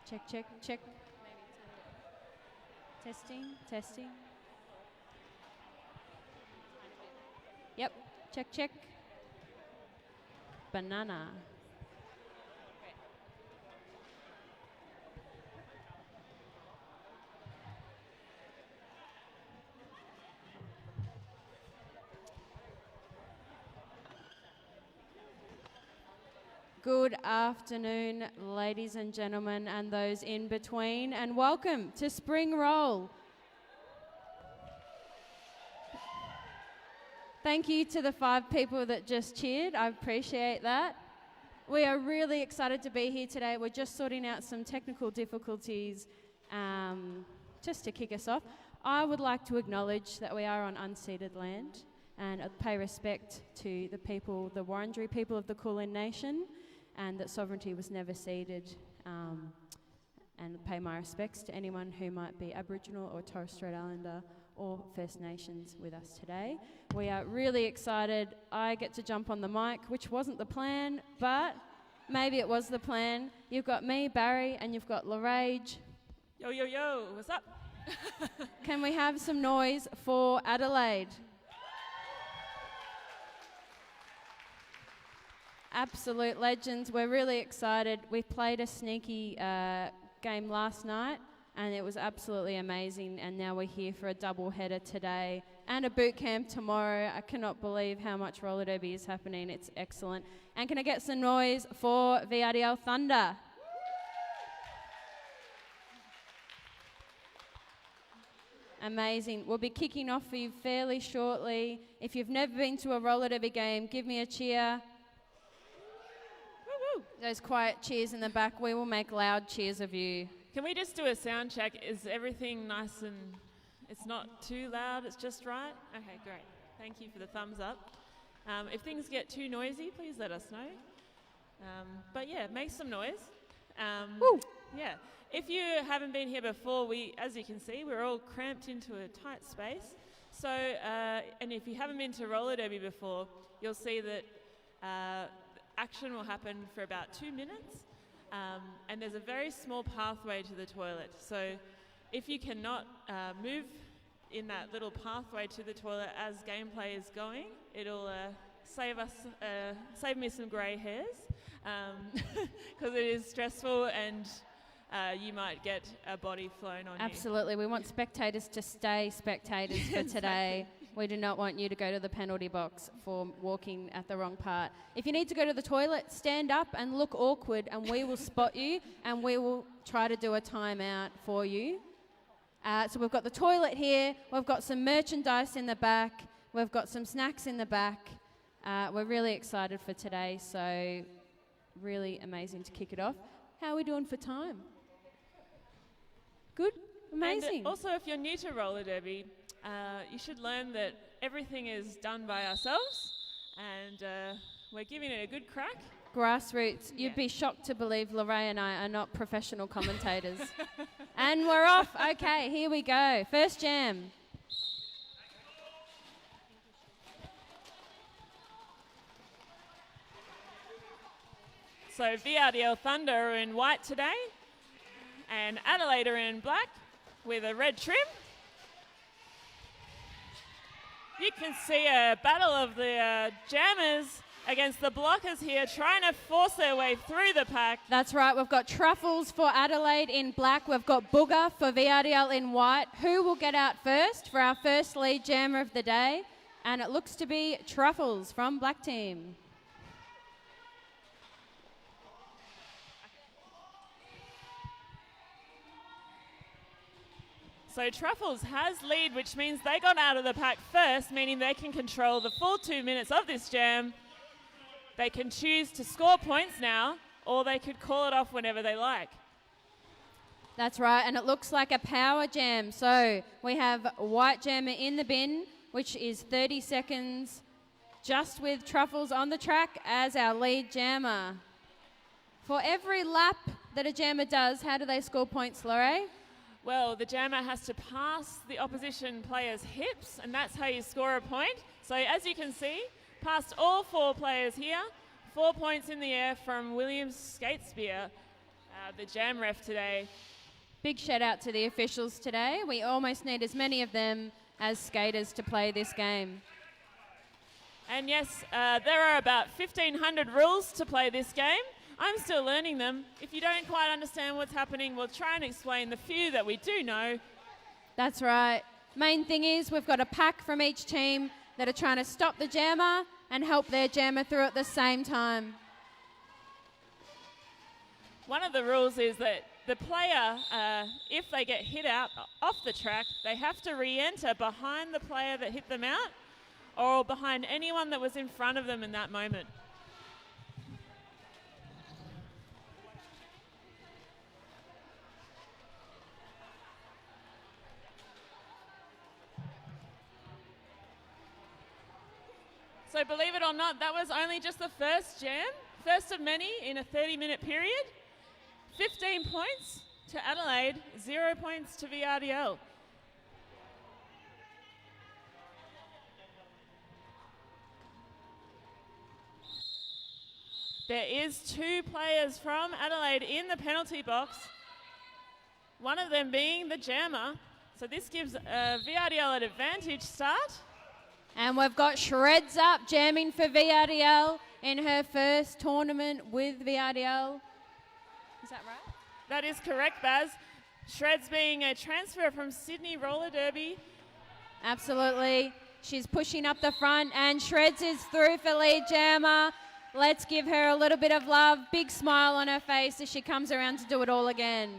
Check, check, check. Testing, testing. Yep, check, check. Banana. Good afternoon, ladies and gentlemen, and those in between, and welcome to Spring Roll. Thank you to the 5 people that just cheered. I appreciate that. We are really excited to be here today. We're just sorting out some technical difficulties just to kick us off. I would like to acknowledge that we are on unceded land and pay respect to the people, the Wurundjeri people of the Kulin Nation, and that sovereignty was never ceded, and pay my respects to anyone who might be Aboriginal or Torres Strait Islander or First Nations with us today. We are really excited. I get to jump on the mic, which wasn't the plan, but maybe it was the plan. You've got me, Barry, and you've got Lorage. Yo, yo, yo, what's up? Can we have some noise for Adelaide? Absolute legends. We're really excited. We played a sneaky game last night and it was absolutely amazing, and now we're here for a double header today and a boot camp tomorrow. I cannot believe how much roller derby is happening. It's excellent. And can I get some noise for VRDL Thunder? Amazing. We'll be kicking off for you fairly shortly. If you've never been to a roller derby game, give me a cheer. Those quiet cheers in the back, we will make loud cheers of you. Can we just do a sound check? Is everything nice and it's not too loud, it's just right? Okay, great. Thank you for the thumbs up. If things get too noisy, please let us know. But yeah, make some noise. Woo! Yeah. If you haven't been here before, as you can see, we're all cramped into a tight space. So, and if you haven't been to roller derby before, you'll see that action will happen for about 2 minutes, and there's a very small pathway to the toilet. So if you cannot move in that little pathway to the toilet as gameplay is going, it'll save me some grey hairs, because it is stressful and you might get a body flown on you. Absolutely. We want spectators to stay spectators for today. Exactly. We do not want you to go to the penalty box for walking at the wrong part. If you need to go to the toilet, stand up and look awkward and we will spot you and we will try to do a timeout for you. So we've got the toilet here, we've got some merchandise in the back, we've got some snacks in the back. We're really excited for today, so really amazing to kick it off. How are we doing for time? Good? Amazing. And also, if you're new to roller derby, you should learn that everything is done by ourselves, and we're giving it a good crack. Grassroots. You'd be shocked to believe Lorraine and I are not professional commentators. And we're off. Okay, here we go. First jam. So VRDL Thunder are in white today, and Adelaide are in black with a red trim. You can see a battle of the jammers against the blockers here, trying to force their way through the pack. That's right. We've got Truffles for Adelaide in black. We've got Booger for VRDL in white. Who will get out first for our first lead jammer of the day? And it looks to be Truffles from black team. So Truffles has lead, which means they got out of the pack first, meaning they can control the full 2 minutes of this jam. They can choose to score points now, or they could call it off whenever they like. That's right, and it looks like a power jam. So we have white jammer in the bin, which is 30 seconds, just with Truffles on the track as our lead jammer. For every lap that a jammer does, how do they score points, Lorraine? Well, the jammer has to pass the opposition player's hips, and that's how you score a point. So as you can see, past all 4 players here, 4 points in the air from Williams Skate Spear. the jam ref today. Big shout out to the officials today. We almost need as many of them as skaters to play this game. And yes, there are about 1,500 rules to play this game. I'm still learning them. If you don't quite understand what's happening, we'll try and explain the few that we do know. That's right. Main thing is we've got a pack from each team that are trying to stop the jammer and help their jammer through at the same time. One of the rules is that the player, if they get hit out off the track, they have to re-enter behind the player that hit them out or behind anyone that was in front of them in that moment. So believe it or not, that was only just the first jam, first of many in a 30-minute period. 15 points to Adelaide, 0 points to VRDL. There is 2 players from Adelaide in the penalty box, one of them being the jammer. So this gives VRDL an advantage start. And we've got Shreds up jamming for VRDL in her first tournament with VRDL. Is that right? That is correct, Baz. Shreds being a transfer from Sydney Roller Derby. Absolutely. She's pushing up the front and Shreds is through for lead jammer. Let's give her a little bit of love. Big smile on her face as she comes around to do it all again.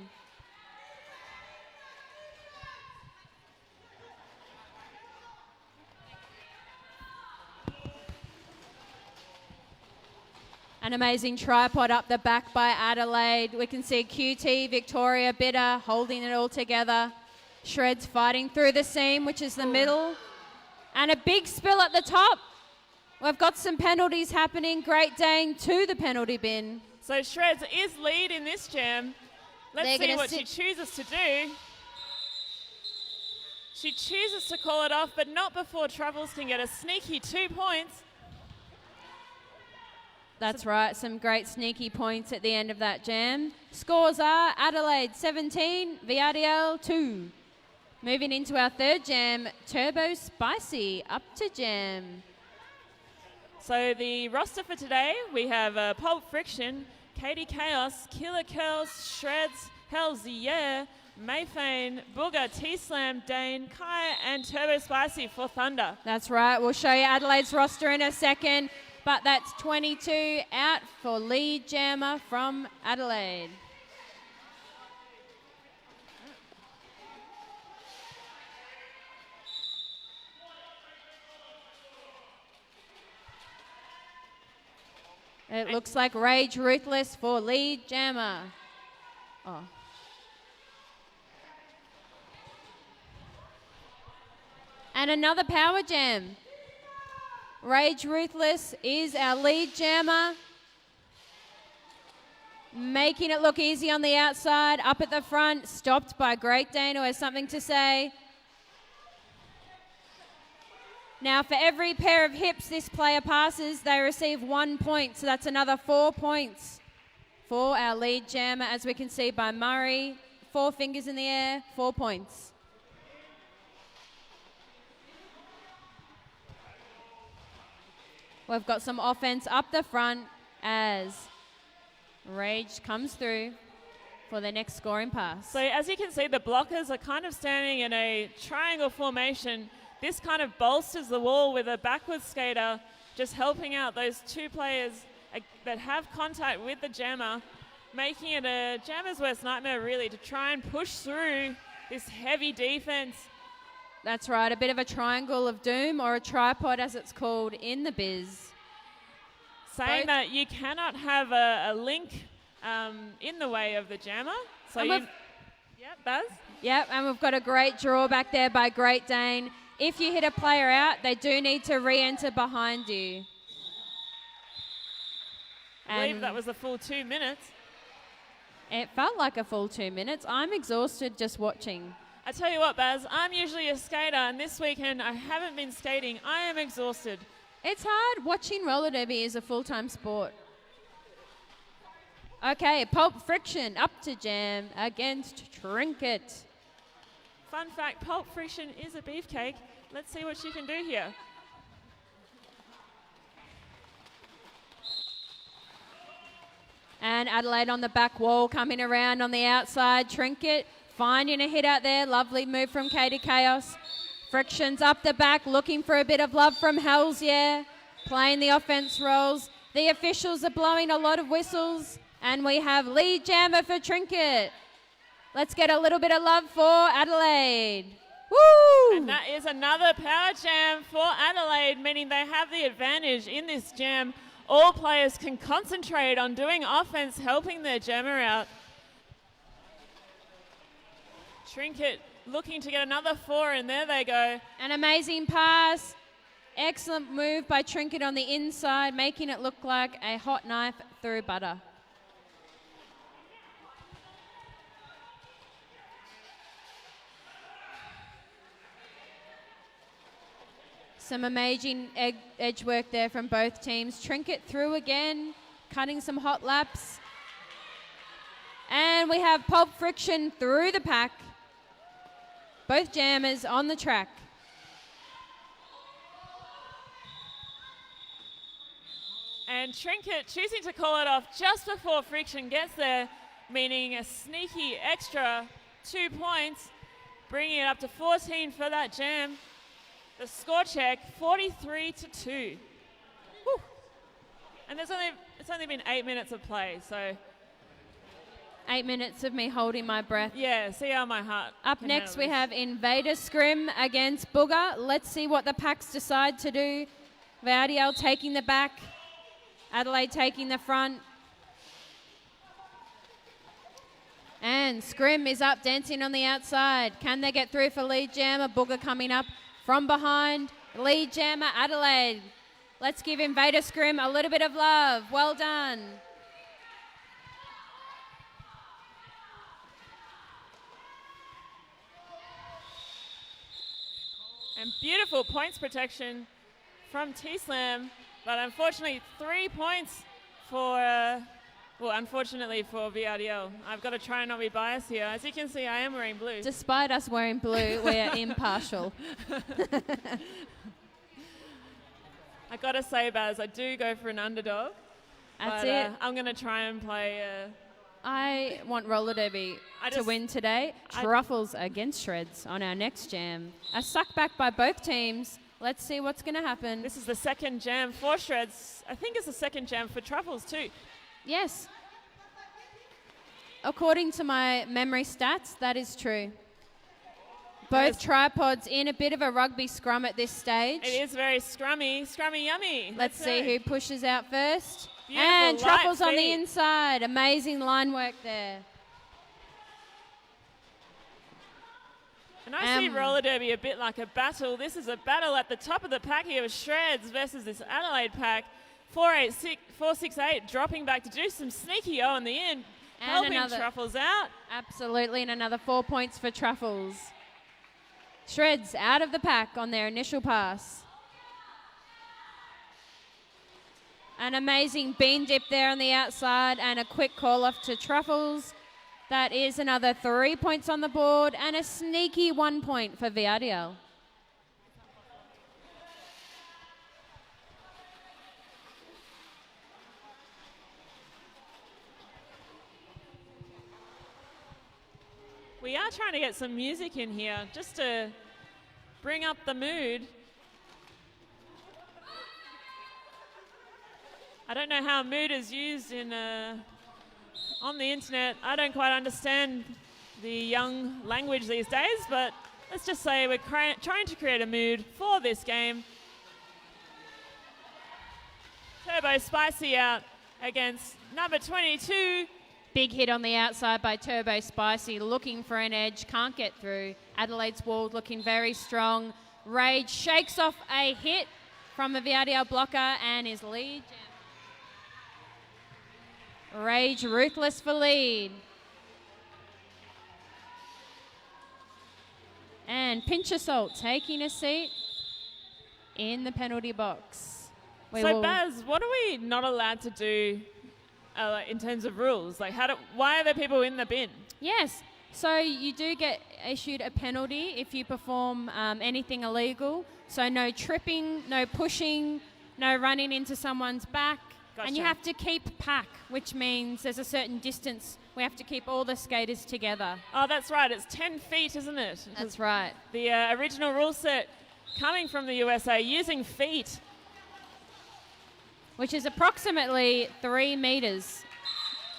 An amazing tripod up the back by Adelaide. We can see QT, Victoria, Bitter holding it all together. Shreds fighting through the seam, which is the middle. And a big spill at the top. We've got some penalties happening. Great Dane to the penalty bin. So Shreds is lead in this jam. Let's see what she chooses to do. She chooses to call it off, but not before Troubles can get a sneaky 2 points. That's right, some great sneaky points at the end of that jam. Scores are Adelaide 17, VRDL 2. Moving into our third jam, Turbo Spicy up to jam. So the roster for today, we have Pulp Friction, Katie Chaos, Killer Curls, Shreds, Hells Yeah, Mayfane, Booger, T-Slam, Dane, Kai, and Turbo Spicy for Thunder. That's right, we'll show you Adelaide's roster in a second. But that's 22 out for lead jammer from Adelaide. It looks like Rage Ruthless for lead jammer. Oh. And another power jam. Rage Ruthless is our lead jammer. Making it look easy on the outside, up at the front, stopped by Great Dane, who has something to say. Now, for every pair of hips this player passes, they receive 1 point, so that's another 4 points for our lead jammer, as we can see by Murray. 4 fingers in the air, 4 points. We've got some offense up the front as Rage comes through for the next scoring pass. So as you can see, the blockers are kind of standing in a triangle formation. This kind of bolsters the wall with a backwards skater, just helping out those 2 players that have contact with the jammer, making it a jammer's worst nightmare really to try and push through this heavy defense. That's right, a bit of a triangle of doom, or a tripod as it's called in the biz. Saying that you cannot have a link in the way of the jammer. So yep, Baz? Yep, and we've got a great drawback there by Great Dane. If you hit a player out, they do need to re-enter behind you. I believe that was a full 2 minutes. It felt like a full 2 minutes. I'm exhausted just watching. I tell you what, Baz, I'm usually a skater, and this weekend I haven't been skating. I am exhausted. It's hard. Watching roller derby is a full-time sport. Okay, Pulp Friction up to Jam against Trinket. Fun fact, Pulp Friction is a beefcake. Let's see what she can do here. And Adelaide on the back wall, coming around on the outside. Trinket finding a hit out there. Lovely move from Katie Chaos. Friction's up the back, looking for a bit of love from Hells, yeah. Playing the offense roles. The officials are blowing a lot of whistles. And we have lead jammer for Trinket. Let's get a little bit of love for Adelaide. Woo! And that is another power jam for Adelaide, meaning they have the advantage in this jam. All players can concentrate on doing offense, helping their jammer out. Trinket looking to get another 4, and there they go. An amazing pass. Excellent move by Trinket on the inside, making it look like a hot knife through butter. Some amazing edge work there from both teams. Trinket through again, cutting some hot laps. And we have Pulp Friction through the pack. Both jammers on the track. And Trinket choosing to call it off just before Friction gets there, meaning a sneaky extra 2 points, bringing it up to 14 for that jam. The score check, 43-2. Woo. And it's only been 8 minutes of play, so 8 minutes of me holding my breath. yeah, see how my heart. Up can next, handle we this. have Invader Scrim against Booger. Let's see what the packs decide to do. VRDL taking the back. Adelaide taking the front. And Scrim is up, dancing on the outside. Can they get through for lead jammer? Booger coming up from behind. Lead jammer, Adelaide. Let's give Invader Scrim a little bit of love. Well done. And beautiful points protection from T-Slam, but unfortunately 3 points for, unfortunately for VRDL. I've got to try and not be biased here. As you can see, I am wearing blue. Despite us wearing blue, we're impartial. I got to say, Baz, I do go for an underdog. That's but, it. I'm going to try and play... I want roller derby to win today. Truffles against Shreds on our next jam. A suck back by both teams. Let's see what's going to happen. This is the second jam for Shreds. I think it's the second jam for Truffles too. Yes. According to my memory stats, that is true. Both tripods in a bit of a rugby scrum at this stage. It is very scrummy yummy. Let's see who pushes out first. Beautiful And Truffles light on the feet. inside. Amazing line work there. And I see roller derby a bit like a battle. This is a battle at the top of the pack here with Shreds versus this Adelaide pack. 468 dropping back to do some sneaky O in the end, helping Truffles out. Absolutely, and another 4 points for Truffles. Shreds out of the pack on their initial pass. An amazing bean dip there on the outside and a quick call off to Truffles. That is another 3 points on the board and a sneaky 1 point for VRDL. We are trying to get some music in here just to bring up the mood. I don't know how mood is used in on the internet. I don't quite understand the young language these days, but let's just say we're trying to create a mood for this game. Turbo Spicy out against number 22. Big hit on the outside by Turbo Spicy, looking for an edge, can't get through. Adelaide's wall looking very strong. Rage shakes off a hit from a VRDL blocker and is lead. Rage ruthless for lead. And Pinch Assault taking a seat in the penalty box. So Baz, what are we not allowed to do in terms of rules? Like, why are there people in the bin? Yes. So you do get issued a penalty if you perform anything illegal. So no tripping, no pushing, no running into someone's back. Gotcha. And you have to keep pack, which means there's a certain distance. We have to keep all the skaters together. Oh, that's right. It's 10 feet, isn't it? That's right. The original rule set coming from the USA using feet. Which is approximately 3 meters.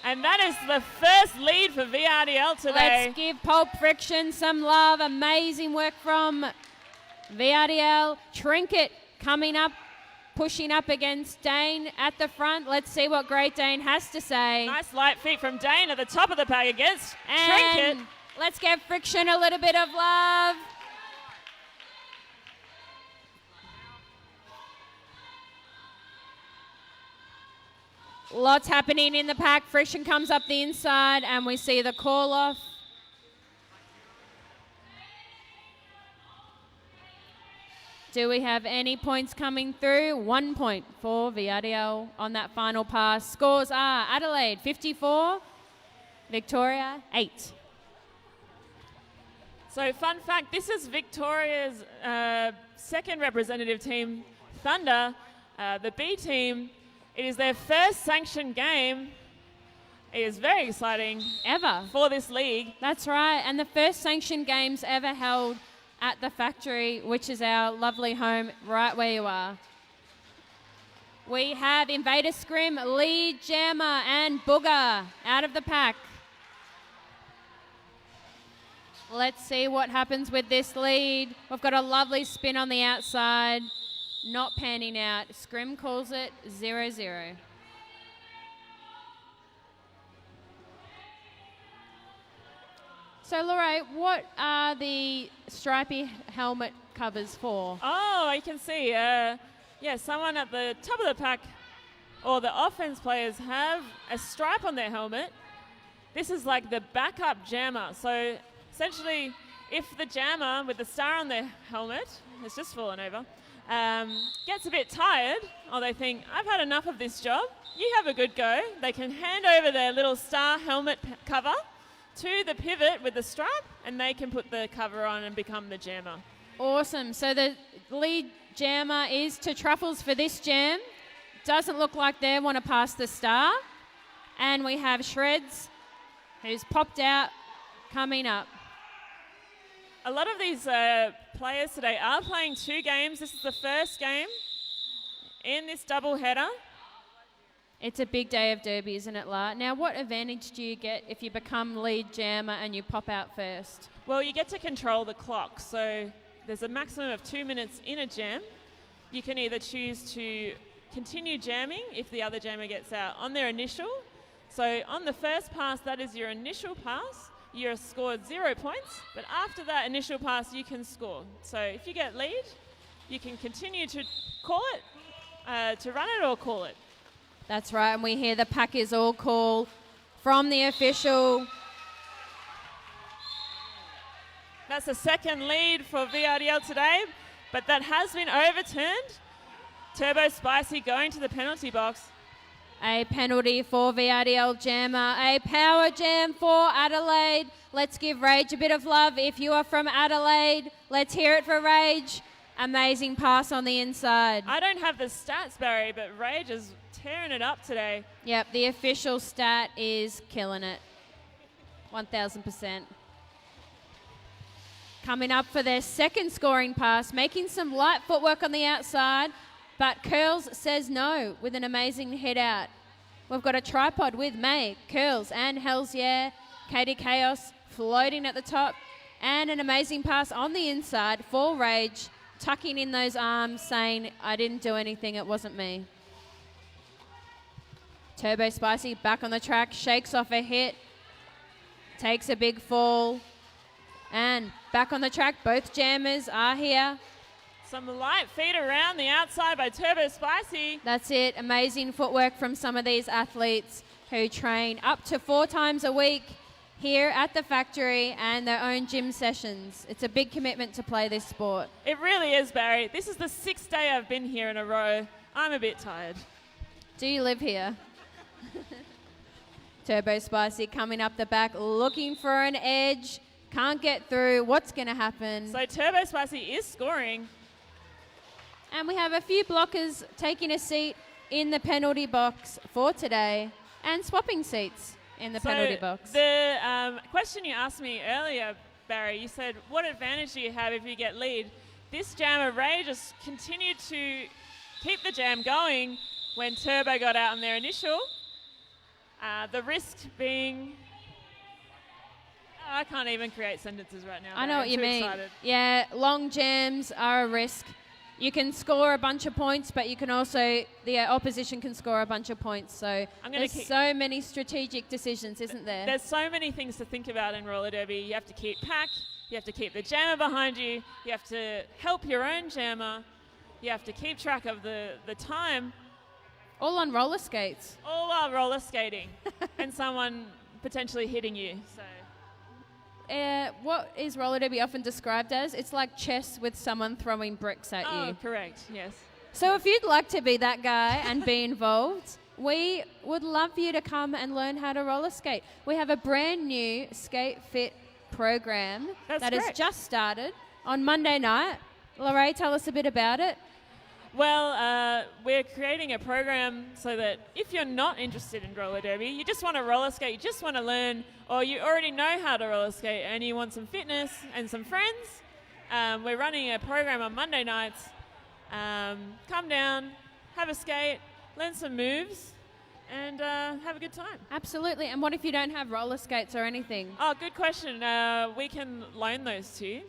And that is the first lead for VRDL today. Let's give Pulp Friction some love. Amazing work from VRDL. Trinket coming up, pushing up against Dane at the front. Let's see what Great Dane has to say. Nice light feet from Dane at the top of the pack against And Trinket. let's give Friction a little bit of love. Lots happening in the pack. Friction comes up the inside and we see the call off. Do we have any points coming through? 1 point for VRDL on that final pass. Scores are Adelaide 54, Victoria 8. So fun fact, this is Victoria's second representative team, Thunder, the B team. It is their first sanctioned game. It is very exciting. Ever. For this league. That's right. And the first sanctioned games ever held at the factory, which is our lovely home right where you are. We have Invader Scrim, Lead Jammer and Booger out of the pack. Let's see what happens with this lead. We've got a lovely spin on the outside. Not panning out. Scrim calls it 0-0. So, Lorraine, what are the stripy helmet covers for? Oh, you can see, someone at the top of the pack, or the offense players, have a stripe on their helmet. This is like the backup jammer. So, essentially, if the jammer with the star on their helmet has just fallen over, gets a bit tired, or they think, I've had enough of this job, you have a good go. They can hand over their little star helmet cover to the pivot with the stripe, and they can put the cover on and become the jammer. Awesome. So the lead jammer is to Truffles for this jam. Doesn't look like they want to pass the star. And we have Shreds, who's popped out, coming up. A lot of these players today are playing 2 games. This is the first game in this double header. It's a big day of derby, isn't it, La? Now, what advantage do you get if you become lead jammer and you pop out first? Well, you get to control the clock. So there's a maximum of 2 minutes in a jam. You can either choose to continue jamming if the other jammer gets out on their initial. So on the first pass, that is your initial pass. You're scored 0 points, but after that initial pass, you can score. So if you get lead, you can continue to call it, to run it or call it. That's right, and we hear the pack is all call from the official. That's the second lead for VRDL today, but that has been overturned. Turbo Spicy going to the penalty box. A penalty for VRDL jammer, a power jam for Adelaide. Let's give Rage a bit of love. If you are from Adelaide, let's hear it for Rage. Amazing pass on the inside. I don't have the stats, Barry, but Rage is tearing it up today. Yep, the official stat is killing it. 1,000%. Coming up for their second scoring pass, making some light footwork on the outside, but Curls says no with an amazing hit out. We've got a tripod with May, Curls, and Hells Yeah. Katie Chaos floating at the top, and an amazing pass on the inside for Rage, tucking in those arms, saying, I didn't do anything, it wasn't me. Turbo Spicy back on the track, shakes off a hit, takes a big fall, and back on the track. Both jammers are here. Some light feet around the outside by Turbo Spicy. That's it. Amazing footwork from some of these athletes who train up to 4 times a week here at the factory and their own gym sessions. It's a big commitment to play this sport. It really is, Barry. This is the 6th day I've been here in a row. I'm a bit tired. Do you live here? Turbo Spicy coming up the back, looking for an edge. Can't get through. What's going to happen? So Turbo Spicy is scoring. And we have a few blockers taking a seat in the penalty box for today and swapping seats in the penalty box. The question you asked me earlier, Barry, you said, what advantage do you have if you get lead? This jammer, Ray, just continued to keep the jam going when Turbo got out on their initial. The risk being... I can't even create sentences right now. I know what you mean. Excited. Yeah, long jams are a risk. You can score a bunch of points, but you can also, the opposition can score a bunch of points. So there's so many strategic decisions, isn't there? There's so many things to think about in roller derby. You have to keep pack. You have to keep the jammer behind you. You have to help your own jammer. You have to keep track of the time. All on roller skates. All while roller skating and someone potentially hitting you. So. What is roller derby often described as? It's like chess with someone throwing bricks at you. Oh, correct, yes. So if you'd like to be that guy and be involved, we would love for you to come and learn how to roller skate. We have a brand new Skate Fit program that has just started on Monday night. Lorraine, tell us a bit about it. Well, we're creating a program so that if you're not interested in roller derby, you just want to roller skate, you just want to learn, or you already know how to roller skate and you want some fitness and some friends, we're running a program on Monday nights. Come down, have a skate, learn some moves, and have a good time. Absolutely. And what if you don't have roller skates or anything? Oh, good question. We can loan those to you.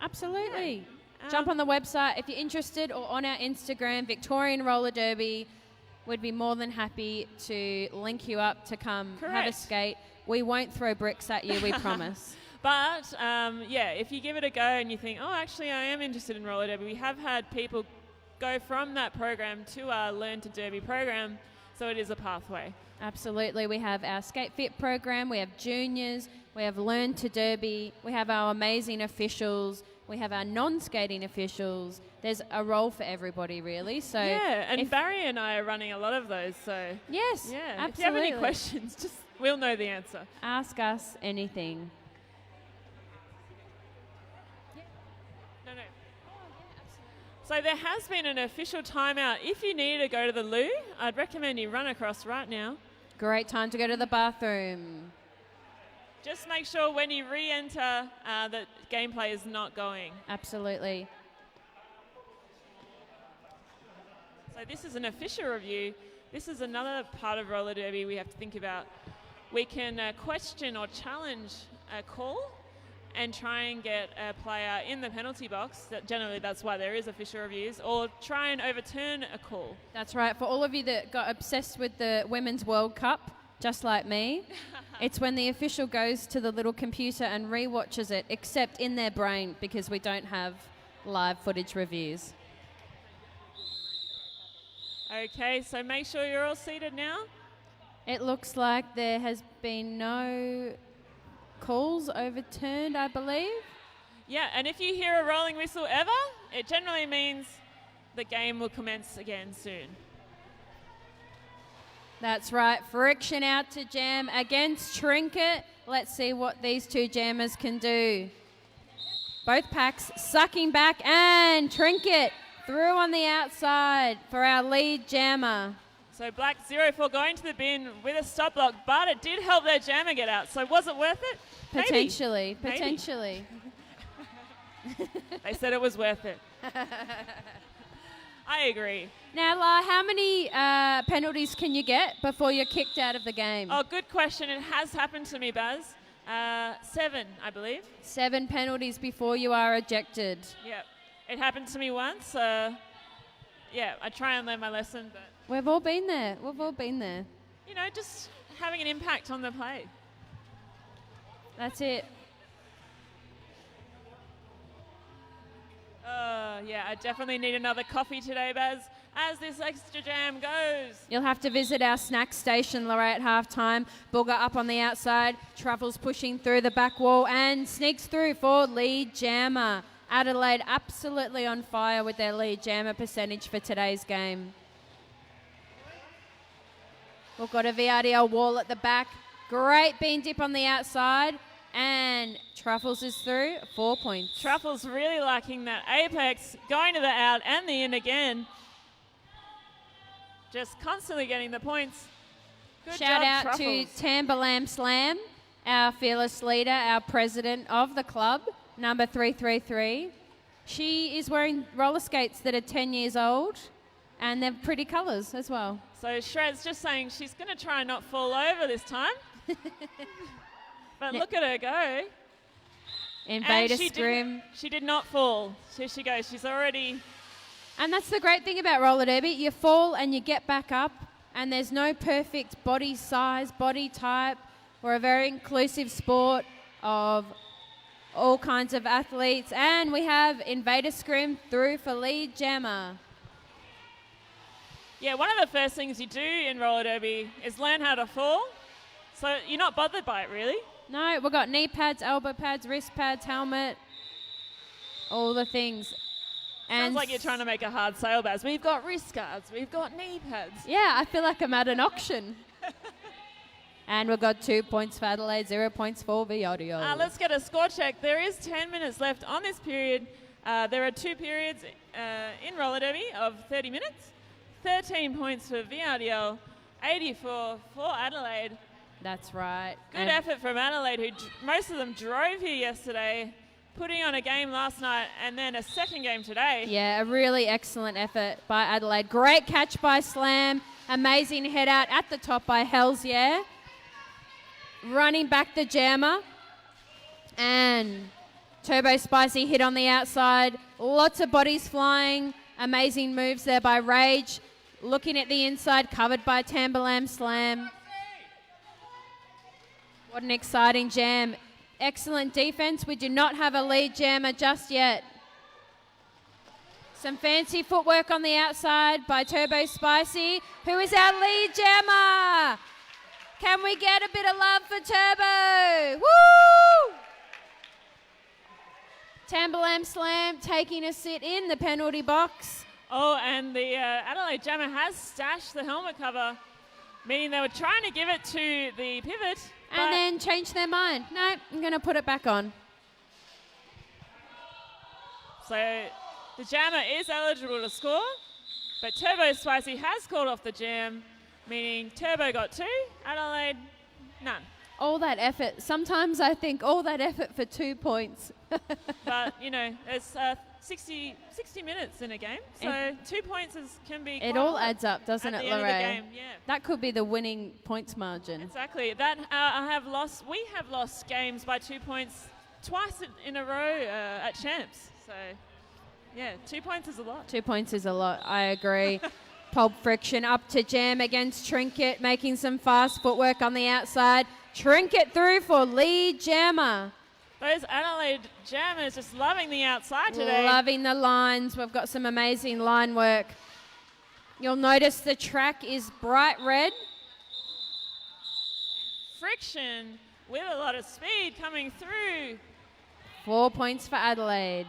Absolutely. Yeah. Jump on the website if you're interested, or on our Instagram, Victorian Roller Derby. We'd be more than happy to link you up to come have a skate. We won't throw bricks at you, we promise. But, if you give it a go and you think, oh, actually, I am interested in roller derby, we have had people go from that program to our Learn to Derby program, so it is a pathway. Absolutely. We have our Skate Fit program, we have juniors, we have Learn to Derby, we have our amazing officials, we have our non-skating officials. There's a role for everybody, really. So yeah, and Barry and I are running a lot of those. So yes, yeah. Absolutely. If you have any questions, we'll know the answer. Ask us anything. Yeah. No. Oh, yeah, absolutely. So there has been an official timeout. If you need to go to the loo, I'd recommend you run across right now. Great time to go to the bathroom. Just make sure when you re-enter that gameplay is not going. Absolutely. So this is an official review. This is another part of roller derby we have to think about. We can question or challenge a call and try and get a player in the penalty box. Generally, that's why there is official reviews, or try and overturn a call. That's right. For all of you that got obsessed with the Women's World Cup, just like me, it's when the official goes to the little computer and re-watches it, except in their brain, because we don't have live footage reviews. Okay, so make sure you're all seated now. It looks like there has been no calls overturned, I believe. Yeah, and if you hear a rolling whistle ever, it generally means the game will commence again soon. That's right. Friction out to jam against Trinket. Let's see what these two jammers can do. Both packs sucking back, and Trinket through on the outside for our lead jammer. So Black 04 going to the bin with a stop block, but it did help their jammer get out. So was it worth it? Potentially. Maybe. Potentially. They said it was worth it. I agree. Now, La, how many penalties can you get before you're kicked out of the game? Oh, good question. It has happened to me, Baz. 7, I believe. 7 penalties before you are ejected. Yeah. It happened to me once. I try and learn my lesson, but... We've all been there. We've all been there. You know, just having an impact on the play. That's it. I definitely need another coffee today, Baz, as this extra jam goes. You'll have to visit our snack station, Lorraine, at halftime. Booger up on the outside. Truffles pushing through the back wall and sneaks through for lead jammer. Adelaide absolutely on fire with their lead jammer percentage for today's game. We've got a VRDL wall at the back. Great bean dip on the outside. And Truffles is through, 4 points. Truffles really liking that apex, going to the out and the in again. Just constantly getting the points. Good Shout job, out Truffles. to Tambalam Slam, our fearless leader, our president of the club, number 333. She is wearing roller skates that are 10 years old, and they're pretty colours as well. So Shred's just saying she's going to try and not fall over this time. But look at her go. Invader and scrim. She did not fall. Here she goes. She's already... And that's the great thing about roller derby. You fall and you get back up, and there's no perfect body size, body type. We're a very inclusive sport of all kinds of athletes. And we have Invader scrim through for lead jammer. Yeah, one of the first things you do in roller derby is learn how to fall. So you're not bothered by it, really. No, we've got knee pads, elbow pads, wrist pads, helmet, all the things. Sounds like you're trying to make a hard sale, Baz. We've got wrist guards, we've got knee pads. Yeah, I feel like I'm at an auction. And we've got 2 points for Adelaide, 0 points for VRDL. Let's get a score check. There is 10 minutes left on this period. There are 2 periods in roller derby of 30 minutes. 13 points for VRDL, 84 for Adelaide. That's right. Good effort from Adelaide, who most of them drove here yesterday, putting on a game last night and then a second game today. Yeah, a really excellent effort by Adelaide. Great catch by Slam. Amazing head out at the top by Hells, yeah. Running back the jammer. And Turbo Spicy hit on the outside. Lots of bodies flying. Amazing moves there by Rage. Looking at the inside, covered by Tambalam Slam. What an exciting jam. Excellent defense. We do not have a lead jammer just yet. Some fancy footwork on the outside by Turbo Spicy, who is our lead jammer. Can we get a bit of love for Turbo? Woo! Tambalam Slam taking a sit in the penalty box. Oh, and the Adelaide jammer has stashed the helmet cover, meaning they were trying to give it to the pivot. And then change their mind. No, I'm going to put it back on. So the jammer is eligible to score, but Turbo Spicy has called off the jam, meaning Turbo got 2, Adelaide, none. All that effort. Sometimes I think all that effort for 2 points. But, you know, it's 60 minutes in a game, so 2 points can be quite It all adds up, doesn't it, at the end of the Lorraine? game, yeah. That could be the winning points margin. Exactly. We have lost games by 2 points twice in a row at Champs. So, yeah, 2 points is a lot. 2 points is a lot, I agree. Pulp Friction up to jam against Trinket, making some fast footwork on the outside. Trinket through for lead jammer. Those Adelaide jammers just loving the outside today. Loving the lines. We've got some amazing line work. You'll notice the track is bright red. Friction with a lot of speed coming through. 4 points for Adelaide.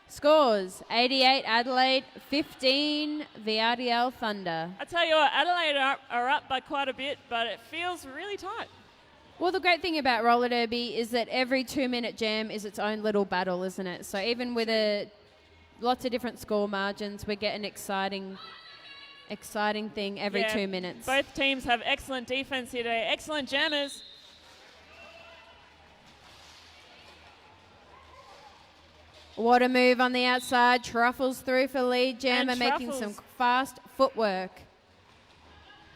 Scores, 88 Adelaide, 15 VRDL Thunder. I tell you what, Adelaide are up by quite a bit, but it feels really tight. Well, the great thing about roller derby is that every 2 minute jam is its own little battle, isn't it? So even with lots of different score margins, we get an exciting thing every 2 minutes. Both teams have excellent defense here today, excellent jammers. What a move on the outside. Truffles through for lead jammer, making some fast footwork.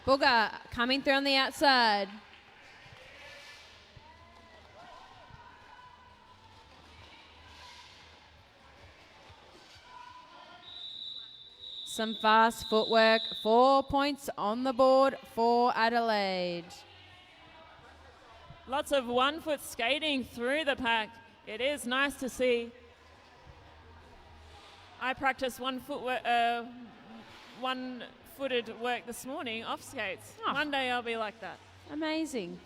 Booger coming through on the outside. Some fast footwork. 4 points on the board for Adelaide. Lots of 1 foot skating through the pack. It is nice to see. I practiced 1 footed work this morning off skates. Oh. One day I'll be like that. Amazing.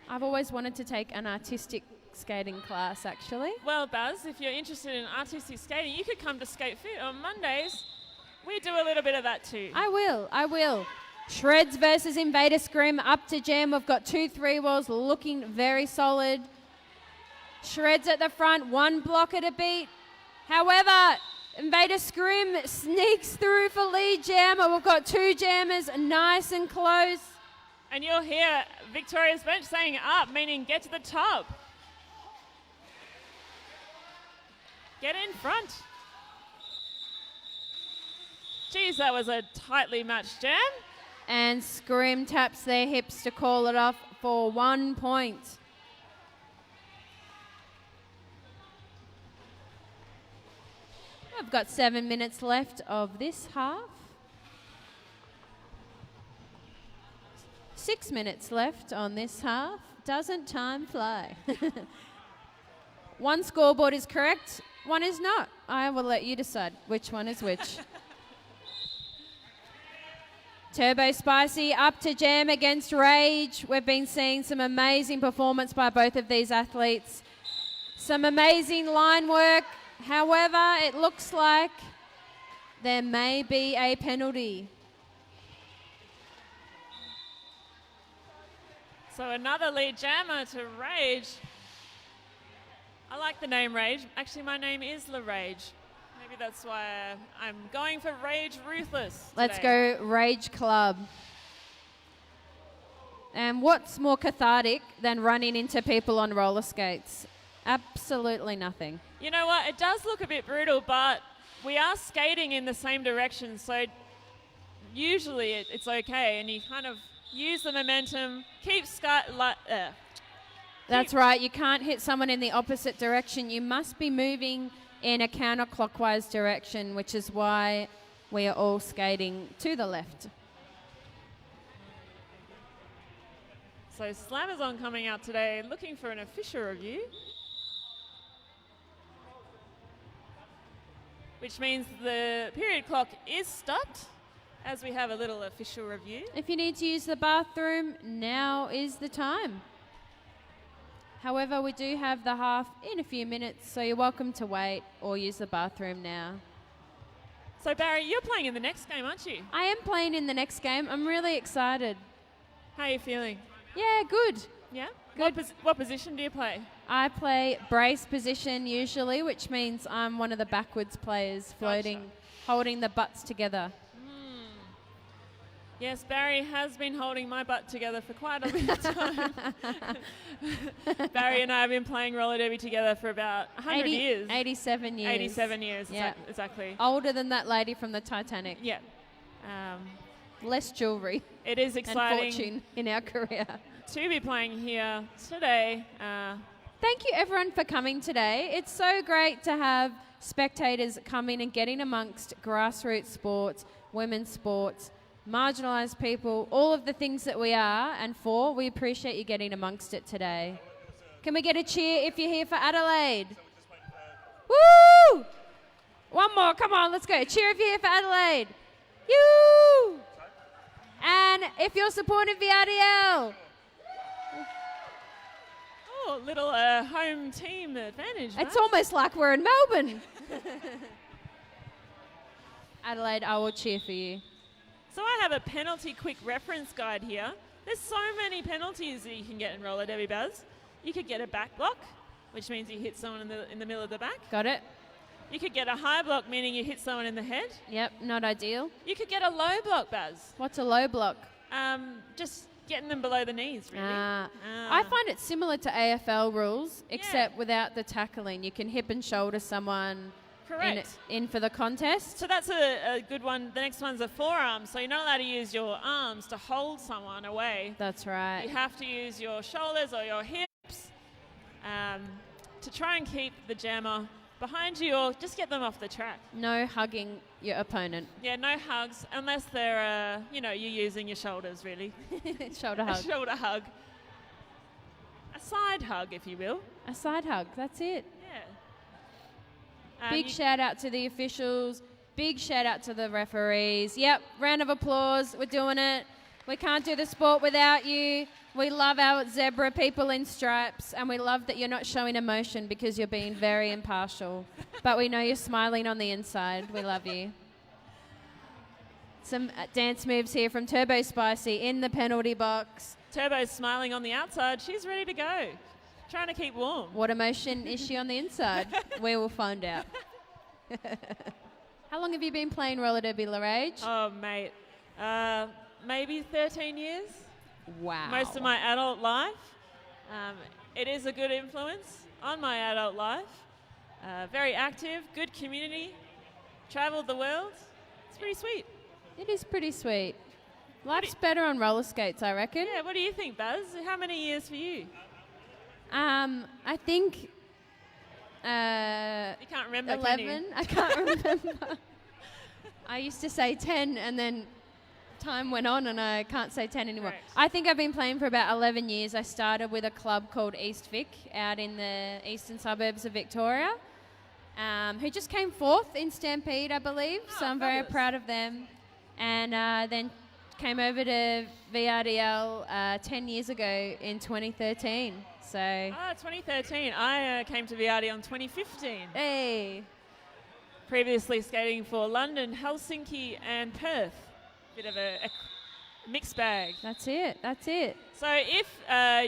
I've always wanted to take an artistic skating class, actually. Well, Baz, if you're interested in artistic skating, you could come to Skate Fit on Mondays. We do a little bit of that too. I will. Shreds versus Invader Scrim up to jam. We've got 2 3-wheels looking very solid. Shreds at the front, 1 blocker to beat. However, Invader Scrim sneaks through for lead jammer. We've got 2 jammers nice and close. And you'll hear Victoria's bench saying up, meaning get to the top. Get in front. Geez, that was a tightly matched jam. And Scrim taps their hips to call it off for 1 point. I've got 7 minutes left of this half. 6 minutes left on this half. Doesn't time fly? 1 scoreboard is correct, 1 is not. I will let you decide which one is which. Turbo Spicy up to jam against Rage. We've been seeing some amazing performance by both of these athletes. Some amazing line work. However, it looks like there may be a penalty. So another lead jammer to Rage. I like the name Rage. Actually, my name is La Rage. Maybe that's why I'm going for Rage Ruthless. Let's today. go Rage Club. And what's more cathartic than running into people on roller skates? Absolutely nothing. You know what? It does look a bit brutal, but we are skating in the same direction, so usually it's okay, and you kind of use the momentum, That's right. You can't hit someone in the opposite direction. You must be moving in a counterclockwise direction, which is why we are all skating to the left. So Slamazon coming out today looking for an official review, which means the period clock is stopped as we have a little official review. If you need to use the bathroom, now is the time. However, we do have the half in a few minutes, so you're welcome to wait or use the bathroom now. So Barry, you're playing in the next game, aren't you? I am playing in the next game. I'm really excited. How are you feeling? Yeah, good. Yeah? Good. What position do you play? I play brace position usually, which means I'm one of the backwards players, floating, Gotcha. holding the butts together. Yes, Barry has been holding my butt together for quite a bit of time. Barry and I have been playing roller derby together for about 100 years. 87 years. 87 years, Yeah. exactly. Older than that lady from the Titanic. Yeah. Less jewellery It is and exciting fortune in our career. to be playing here today. Thank you everyone for coming today. It's so great to have spectators coming and getting amongst grassroots sports, women's sports, marginalised people, all of the things that we are and for. We appreciate you getting amongst it today. Can we get a cheer if you're here for Adelaide? Woo! One more, come on, let's go. Cheer if you're here for Adelaide. You! And if you're supporting VRDL. Oh, little home team advantage. It's right? almost like we're in Melbourne. Adelaide, I will cheer for you. So I have a penalty quick reference guide here. There's so many penalties that you can get in roller derby, Buzz. You could get a back block, which means you hit someone in the middle of the back. Got it? You could get a high block, meaning you hit someone in the head. Yep, not ideal. You could get a low block, Buzz. What's a low block? Just getting them below the knees, really. I find it similar to AFL rules, except without the tackling. You can hip and shoulder someone Correct. in for the contest. So that's a good one. The next one's a forearm. So you're not allowed to use your arms to hold someone away. That's right. You have to use your shoulders or your hips to try and keep the jammer behind you or just get them off the track. No hugging your opponent. Yeah, no hugs unless they're, you're using your shoulders, really. Shoulder hug. A shoulder hug. A side hug, if you will. A side hug, that's it. Yeah. Big shout out to the officials. Big shout out to the referees. Yep, round of applause. We're doing it. We can't do the sport without you. We love our zebra people in stripes, and we love that you're not showing emotion because you're being very impartial. But we know you're smiling on the inside. We love you. Some dance moves here from Turbo Spicy in the penalty box. Turbo's smiling on the outside. She's ready to go. Trying to keep warm. What emotion is she on the inside? We will find out. How long have you been playing roller derby, Larage? Oh, mate. Maybe 13 years. Wow. Most of my adult life. It is a good influence on my adult life. Very active, good community. Travelled the world. It's pretty sweet. It is pretty sweet. Life's better on roller skates, I reckon. Yeah, what do you think, Baz? How many years for you? I think You can't remember, 11. can you? I can't remember. I used to say 10 and then time went on and I can't say 10 anymore. Correct. I think I've been playing for about 11 years. I started with a club called East Vic out in the eastern suburbs of Victoria, who just came fourth in Stampede, I believe. So I'm very fabulous. proud of them. And then came over to VRDL 10 years ago in 2013. So, 2013. I came to VRDL in 2015. hey, Previously skating for London, Helsinki and Perth. Bit of a mixed bag. that's it. So if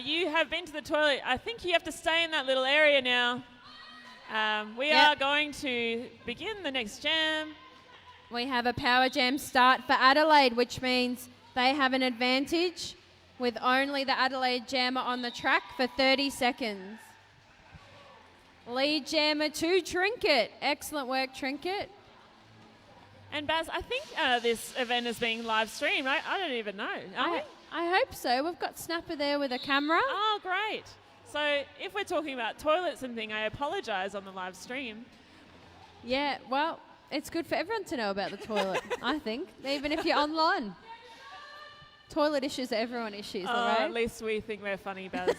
you have been to the toilet, I think you have to stay in that little area now. We are going to begin the next jam. We have a power jam start for Adelaide, which means they have an advantage with only the Adelaide jammer on the track for 30 seconds. Lead jammer to Trinket. Excellent work, Trinket. And Baz, I think this event is being live streamed, right? I don't even know. Are we? I hope so. We've got Snapper there with a camera. Oh, great. So if we're talking about toilets and thing, I apologise on the live stream. Yeah, well, it's good for everyone to know about the toilet, I think, even if you're online. Toilet issues are everyone issues, all right? At least we think we're funny, Baz.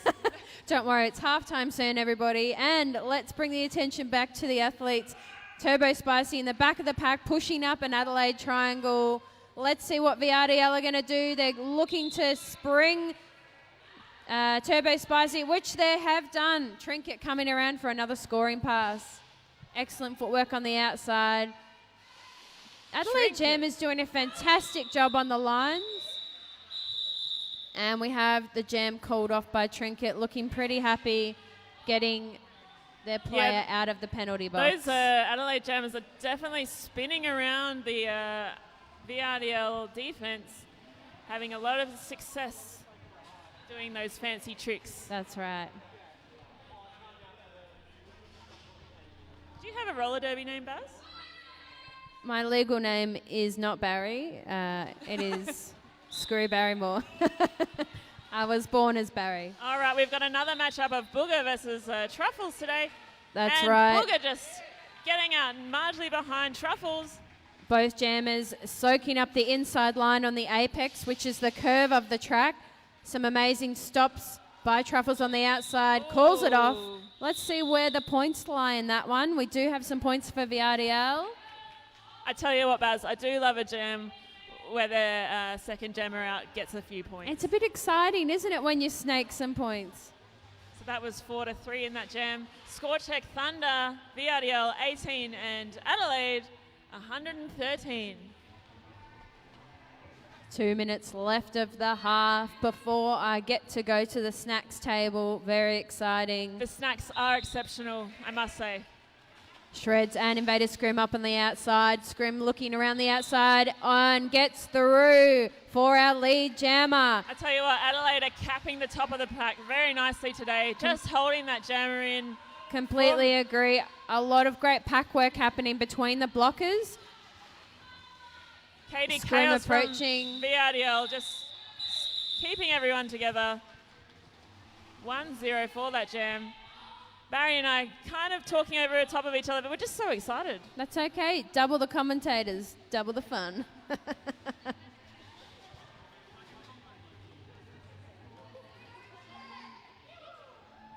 Don't worry, it's halftime soon, everybody. And let's bring the attention back to the athletes. Turbo Spicy in the back of the pack, pushing up an Adelaide triangle. Let's see what VRDL are going to do. They're looking to spring Turbo Spicy, which they have done. Trinket coming around for another scoring pass. Excellent footwork on the outside. Adelaide Jam is doing a fantastic job on the lines. And we have the jam called off by Trinket, looking pretty happy, getting their player out of the penalty box. Those Adelaide Jammers are definitely spinning around the VRDL defence, having a lot of success doing those fancy tricks. That's right. Do you have a roller derby name, Baz? My legal name is not Barry. It is Screw Barrymore. I was born as Barry. All right, we've got another matchup of Booger versus Truffles today. That's and right. Booger just getting out marginally behind Truffles. Both jammers soaking up the inside line on the apex, which is the curve of the track. Some amazing stops by Truffles on the outside. Calls it off. Let's see where the points lie in that one. We do have some points for VRDL. I tell you what, Baz, I do love a jam where the second jammer out gets a few points. It's a bit exciting, isn't it, when you snake some points? So that was 4-3 in that jam. Scorchek Thunder, VRDL 18 and Adelaide 113. 2 minutes left of the half before I get to go to the snacks table. Very exciting. The snacks are exceptional, I must say. Shreds and Invader Scrim up on the outside. Scrim looking around the outside and gets through for our lead jammer. I tell you what, Adelaide are capping the top of the pack very nicely today, just holding that jammer in. Completely agree. A lot of great pack work happening between the blockers. Katie Scrim Chaos approaching. from VRDL just keeping everyone together. 1-0 for that jam. Barry and I kind of talking over the top of each other, but we're just so excited. That's okay. Double the commentators, double the fun.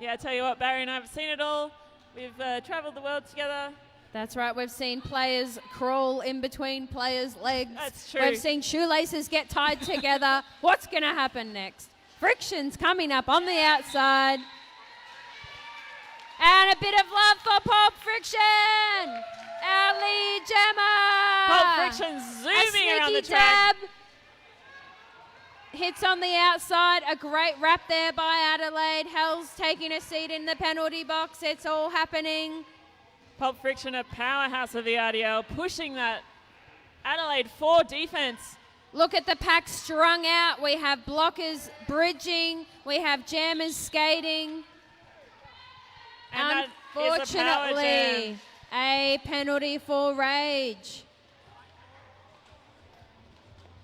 Yeah, I tell you what, Barry and I have seen it all. We've travelled the world together. That's right. We've seen players crawl in between players' legs. That's true. We've seen shoelaces get tied together. What's going to happen next? Friction's coming up on the outside. And a bit of love for Pulp Friction, our lead jammer. Pulp Friction A zooming around the sneaky track. dab. Hits on the outside. A great wrap there by Adelaide. Hell's taking a seat in the penalty box. It's all happening. Pulp Friction, a powerhouse of the VRDL, pushing that Adelaide 4 defense. Look at the pack strung out. We have blockers bridging. We have jammers skating. And that is a power jam. Unfortunately, a penalty for Rage.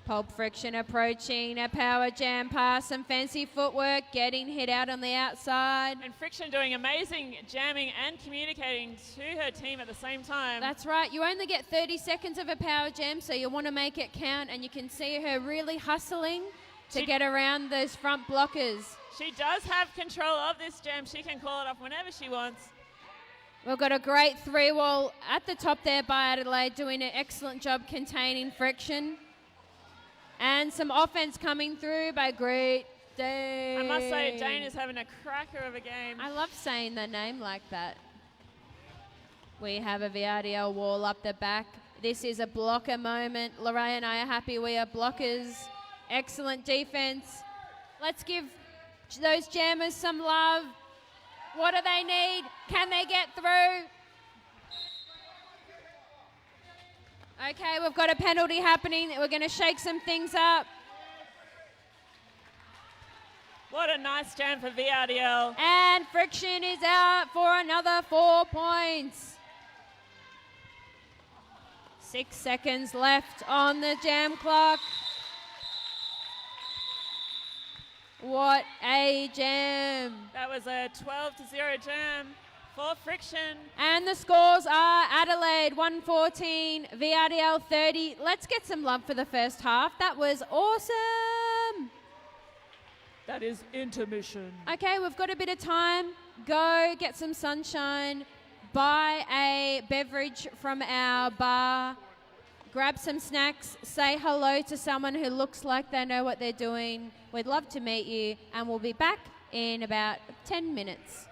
Pulp Friction approaching a power jam pass, some fancy footwork, getting hit out on the outside. And Friction doing amazing jamming and communicating to her team at the same time. That's right. You only get 30 seconds of a power jam, so you want to make it count, and you can see her really hustling to get around those front blockers. She does have control of this jam. She can call it off whenever she wants. We've got a great three-wall at the top there by Adelaide, doing an excellent job containing Friction. And some offense coming through by Great Dane. I must say, Dane is having a cracker of a game. I love saying the name like that. We have a VRDL wall up the back. This is a blocker moment. Lorraine and I are happy we are blockers. Excellent defense. Let's give those jammers some love. What do they need? Can they get through? Okay, we've got a penalty happening. We're going to shake some things up. What a nice jam for VRDL. And Friction is out for another 4 points. 6 seconds left on the jam clock. What a jam. That was a 12-0 jam for Friction. And the scores are Adelaide 114, VRDL 30. Let's get some love for the first half. That was awesome. That is intermission. Okay, we've got a bit of time. Go get some sunshine. Buy a beverage from our bar. Grab some snacks. Say hello to someone who looks like they know what they're doing. We'd love to meet you, and we'll be back in about 10 minutes.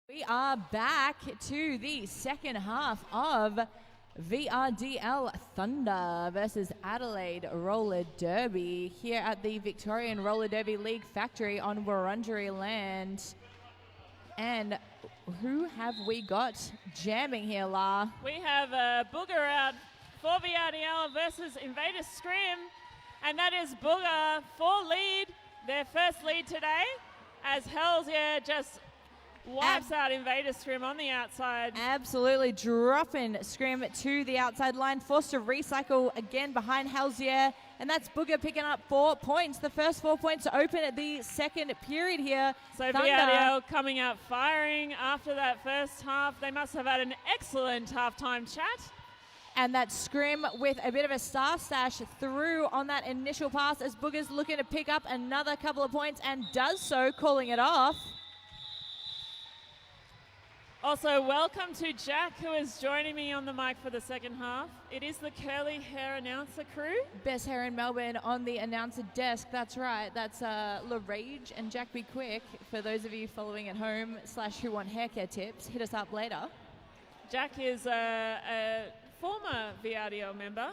We are back to the second half of VRDL Thunder versus Adelaide Roller Derby here at the Victorian Roller Derby League Factory on Wurundjeri land. And who have we got jamming here, La? We have Booger out for VRDL versus Invader Scrim, and that is Booger for lead, their first lead today, as Hells Yeah just wipes out Invader Scrim on the outside. Absolutely dropping Scrim to the outside line, forced to recycle again behind Hells Yeah, and that's Booger picking up 4 points. The first 4 points to open at the second period here. So Thunder. VRDL coming out firing after that first half. They must have had an excellent halftime chat. And that Scrim with a bit of a star stash through on that initial pass as Booger's looking to pick up another couple of points and does so, calling it off. Also, welcome to Jack, who is joining me on the mic for the second half. It is the curly hair announcer crew. Best hair in Melbourne on the announcer desk. That's right. That's LaRage and Jack Be Quick. For those of you following at home / who want hair care tips, hit us up later. Jack is a former VRDL member.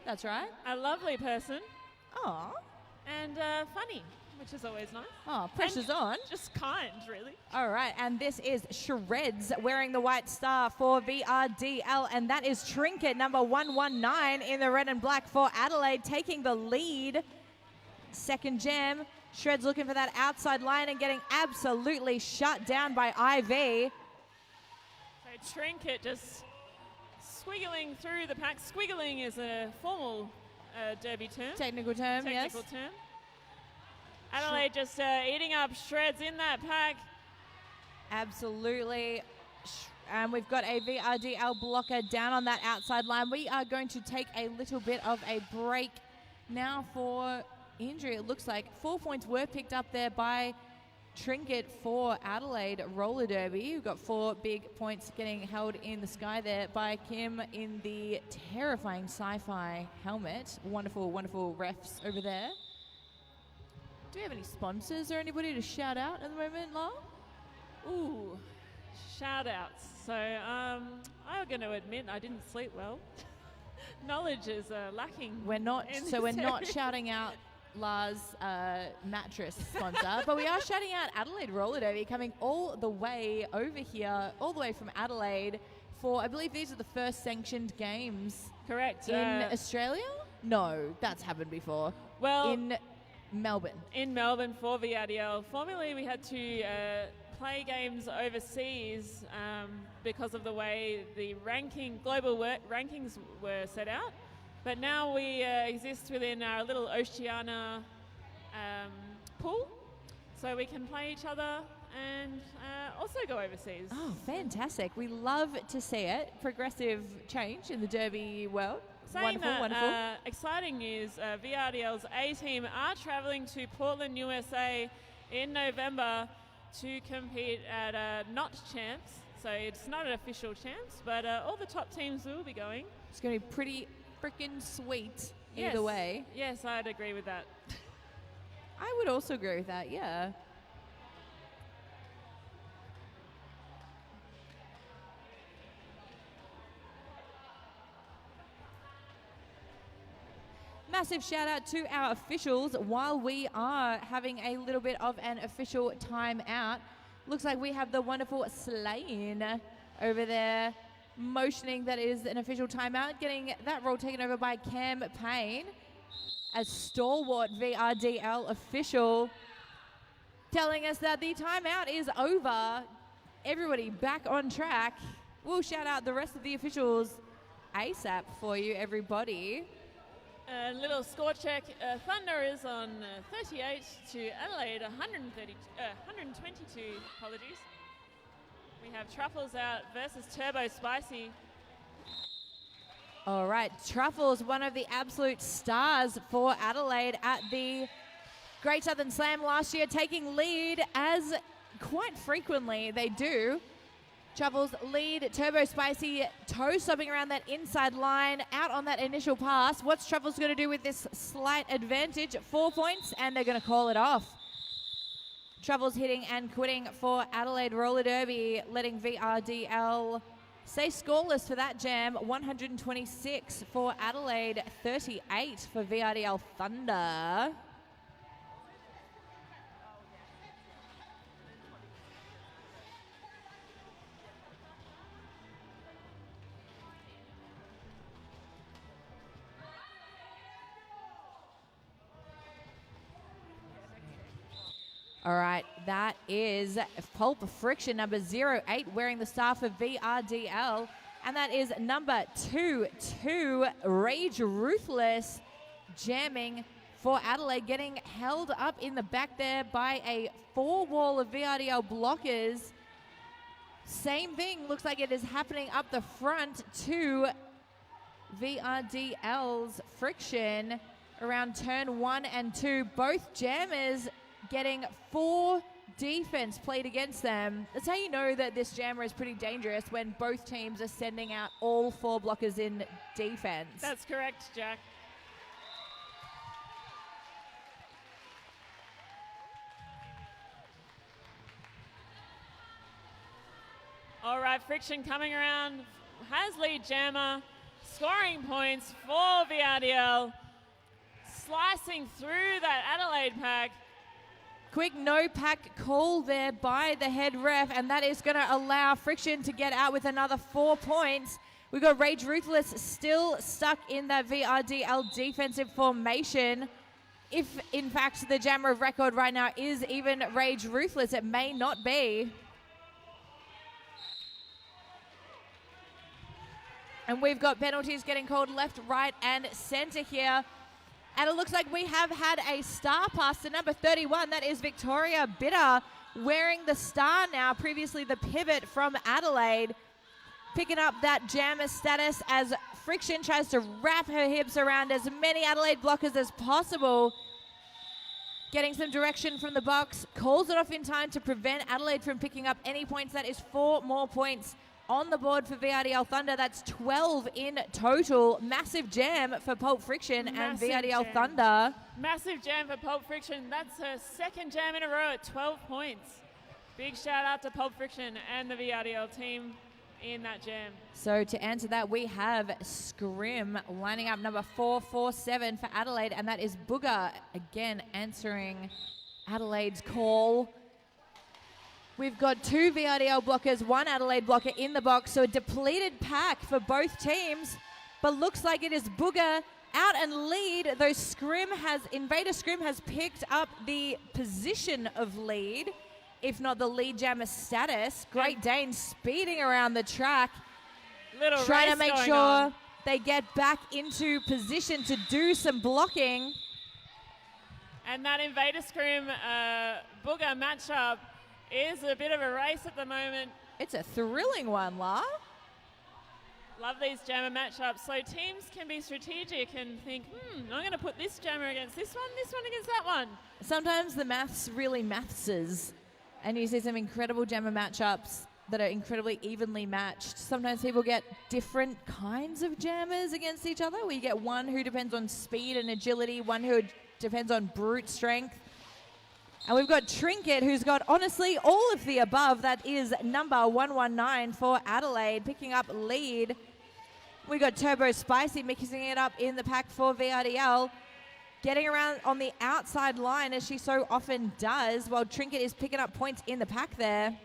That's right. A lovely person. Aw. And funny, which is always nice. Oh, pressure's on. Just kind, really. All right, and this is Shreds wearing the white star for VRDL, and that is Trinket number 119 in the red and black for Adelaide, taking the lead. Second jam, Shreds looking for that outside line and getting absolutely shut down by IV. So Trinket just squiggling through the pack. Squiggling is a formal derby term. Technical term, yes. Technical term. Adelaide just eating up Shreds in that pack. Absolutely. And we've got a VRDL blocker down on that outside line. We are going to take a little bit of a break now for injury. It looks like 4 points were picked up there by Trinket for Adelaide Roller Derby. We've got 4 big points getting held in the sky there by Kim in the terrifying sci-fi helmet. Wonderful, wonderful refs over there. Do we have any sponsors or anybody to shout out at the moment, Lyle? Ooh, shout outs. So I'm going to admit I didn't sleep well. Knowledge is lacking. We're not shouting out Lars' mattress sponsor, but we are shouting out Adelaide Roller Derby coming all the way over here, all the way from Adelaide for, I believe these are the first sanctioned games. Correct. In Australia? No, that's happened before. Well, in Melbourne. In Melbourne for VRDL. Formerly we had to play games overseas because of the way the global rankings were set out. But now we exist within our little Oceania pool, so we can play each other and also go overseas. Oh, fantastic. We love to see it. Progressive change in the Derby world. Saying wonderful, that, wonderful. Exciting news, VRDL's A-team are travelling to Portland, USA in November to compete at Not Champs. So it's not an official champs, but all the top teams will be going. It's going to be pretty freaking sweet either way. Yes, I'd agree with that. I would also agree with that, yeah. Massive shout out to our officials while we are having a little bit of an official timeout. Looks like we have the wonderful Slain over there motioning that is an official timeout, getting that role taken over by Cam Payne as stalwart VRDL official, telling us that the timeout is over. Everybody back on track. We'll shout out the rest of the officials ASAP for you, everybody. A little score check. Thunder is on 38 to Adelaide 122. Apologies. We have Truffles out versus Turbo Spicy. All right, Truffles, one of the absolute stars for Adelaide at the Great Southern Slam last year, taking lead as quite frequently they do. Truffles lead, Turbo Spicy toe stopping around that inside line, out on that initial pass. What's Truffles going to do with this slight advantage? 4 points, and they're going to call it off. Truffles hitting and quitting for Adelaide Roller Derby, letting VRDL stay scoreless for that jam. 126 for Adelaide, 38 for VRDL Thunder. All right, that is Pulp Friction, number 08, wearing the star for VRDL. And that is number 22, Rage Ruthless, jamming for Adelaide, getting held up in the back there by a 4-wall of VRDL blockers. Same thing, looks like it is happening up the front to VRDL's Friction around turn 1 and 2. Both jammers getting 4 defense played against them. That's how you know that this jammer is pretty dangerous, when both teams are sending out all 4 blockers in defense. That's correct, Jack. All right, Friction coming around, has lead jammer, scoring points for VRDL, slicing through that Adelaide pack. Quick no pack call there by the head ref, and that is going to allow Friction to get out with another 4 points. We've got Rage Ruthless still stuck in that VRDL defensive formation. If, in fact, the jammer of record right now is even Rage Ruthless, it may not be. And we've got penalties getting called left, right, and center here. And it looks like we have had a star pass to number 31. That is Victoria Bitter, wearing the star now, previously the pivot from Adelaide. Picking up that jammer status as Friction tries to wrap her hips around as many Adelaide blockers as possible. Getting some direction from the box, calls it off in time to prevent Adelaide from picking up any points. That is 4 more points on the board for VRDL Thunder. That's 12 in total. Massive jam for Pulp Friction and VRDL Thunder. Massive jam for Pulp Friction. That's her second jam in a row at 12 points. Big shout out to Pulp Friction and the VRDL team in that jam. So to answer that, we have Scrim lining up number 447 for Adelaide, and that is Booger again answering Adelaide's call. We've got 2 VRDL blockers, 1 Adelaide blocker in the box, so a depleted pack for both teams. But looks like it is Booger out and lead, though Invader Scrim has picked up the position of lead, if not the lead jammer status. Great Dane speeding around the track, trying to make sure they get back into position to do some blocking. And that Invader Scrim Booger matchup is a bit of a race at the moment. It's a thrilling one, La. Love these jammer matchups. So teams can be strategic and think, I'm going to put this jammer against this one against that one. Sometimes the maths really mathses, and you see some incredible jammer matchups that are incredibly evenly matched. Sometimes people get different kinds of jammers against each other, where you get one who depends on speed and agility, one who depends on brute strength. And we've got Trinket, who's got, honestly, all of the above. That is number 119 for Adelaide, picking up lead. We've got Turbo Spicy mixing it up in the pack for VRDL, getting around on the outside line, as she so often does, while Trinket is picking up points in the pack there.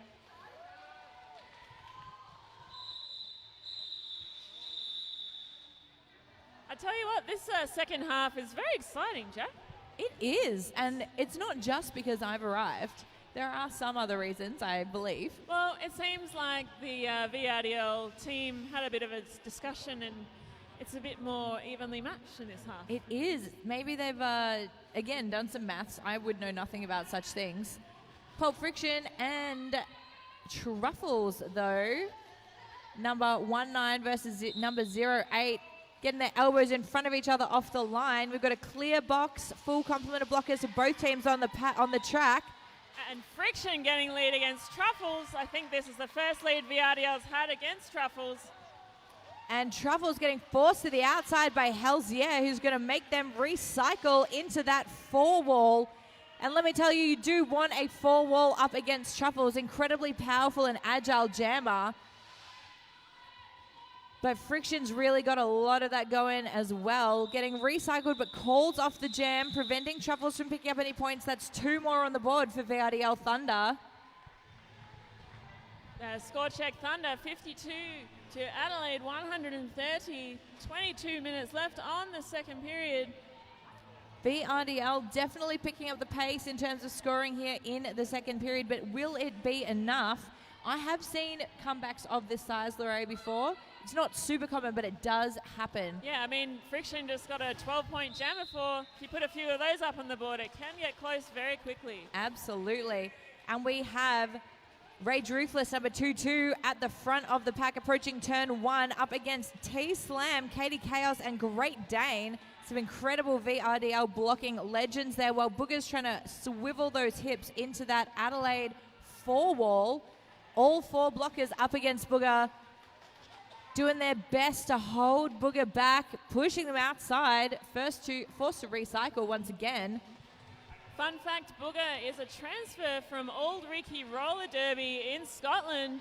I tell you what, this second half is very exciting, Jack. It is, and it's not just because I've arrived. There are some other reasons, I believe. Well, it seems like the VRDL team had a bit of a discussion, and it's a bit more evenly matched in this half. It is. Maybe they've, again, done some maths. I would know nothing about such things. Pulp Friction and Truffles, though. Number 19 versus number 08. Getting their elbows in front of each other off the line. We've got a clear box, full complement of blockers for both teams on the track. And Friction getting lead against Truffles. I think this is the first lead VRDL's had against Truffles. And Truffles getting forced to the outside by Hells Yeah, who's going to make them recycle into that 4-wall. And let me tell you, you do want a 4-wall up against Truffles. Incredibly powerful and agile jammer. But Friction's really got a lot of that going as well. Getting recycled, but calls off the jam, preventing Truffles from picking up any points. That's 2 more on the board for VRDL Thunder. Score check Thunder 52 to Adelaide 130. 22 minutes left on the second period. VRDL definitely picking up the pace in terms of scoring here in the second period, but will it be enough? I have seen comebacks of this size, Lorraine, before. It's not super common, but it does happen. Yeah, I mean, Friction just got a 12-point jam before. If you put a few of those up on the board, it can get close very quickly. Absolutely. And we have Rage Ruthless, number 2-2, at the front of the pack, approaching turn 1, up against T-Slam, Katie Chaos, and Great Dane. Some incredible VRDL blocking legends there, while Booger's trying to swivel those hips into that Adelaide 4-wall. All 4 blockers up against Booger, doing their best to hold Booger back, pushing them outside. Forced to recycle once again. Fun fact, Booger is a transfer from Old Ricky Roller Derby in Scotland.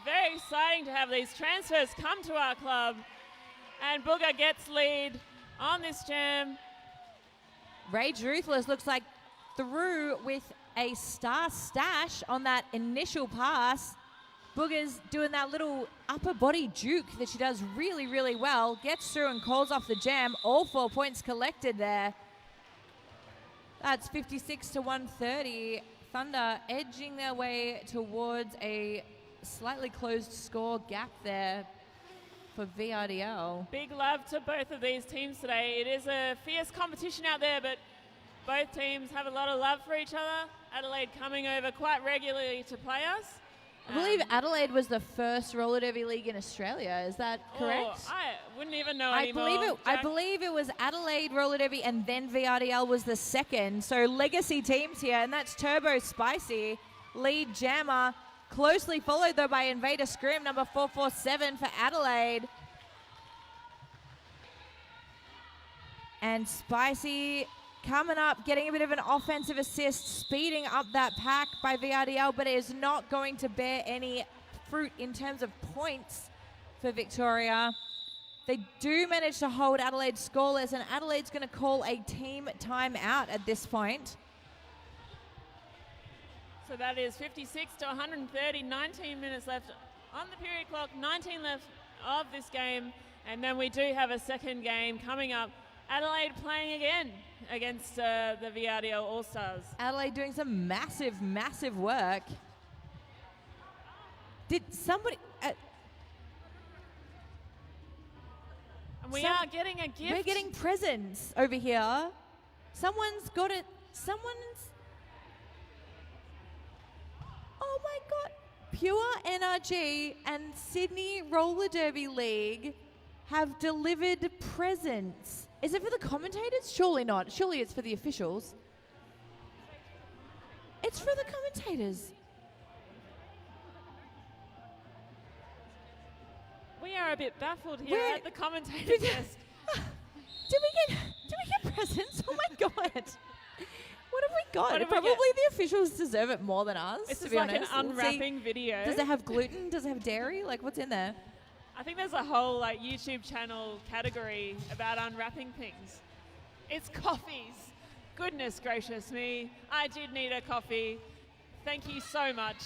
Very exciting to have these transfers come to our club. And Booger gets lead on this jam. Rage Ruthless looks like through with a star stash on that initial pass. Booger's doing that little upper body juke that she does really, really well. Gets through and calls off the jam. All 4 points collected there. That's 56 to 130. Thunder edging their way towards a slightly closed score gap there for VRDL. Big love to both of these teams today. It is a fierce competition out there, but both teams have a lot of love for each other. Adelaide coming over quite regularly to play us. I believe Adelaide was the first roller derby league in Australia. Is that correct? Oh, I wouldn't even know anymore. I believe it was Adelaide roller derby, and then VRDL was the second. So legacy teams here, and that's Turbo Spicy, lead jammer, closely followed though by Invader Scrim, number 447 for Adelaide. And Spicy coming up, getting a bit of an offensive assist, speeding up that pack by VRDL, but it is not going to bear any fruit in terms of points for Victoria. They do manage to hold Adelaide scoreless, and Adelaide's going to call a team timeout at this point. So that is 56 to 130, 19 minutes left on the period clock, 19 left of this game, and then we do have a second game coming up. Adelaide playing again against the VRDL All-Stars. Adelaide doing some massive, massive work. Did somebody... and we are getting a gift. We're getting presents over here. Someone's got it. Someone's... Oh my God. Pure NRG and Sydney Roller Derby League have delivered presents. Is it for the commentators? Surely not. Surely it's for the officials. It's for the commentators. We are a bit baffled here at the commentator desk. Did we get presents? Oh my God. What have we got? Probably the officials deserve it more than us, This to is be like honest. an unwrapping video. Does it have gluten? Does it have dairy? Like, what's in there? I think there's a whole YouTube channel category about unwrapping things. It's coffees. Goodness gracious me. I did need a coffee. Thank you so much.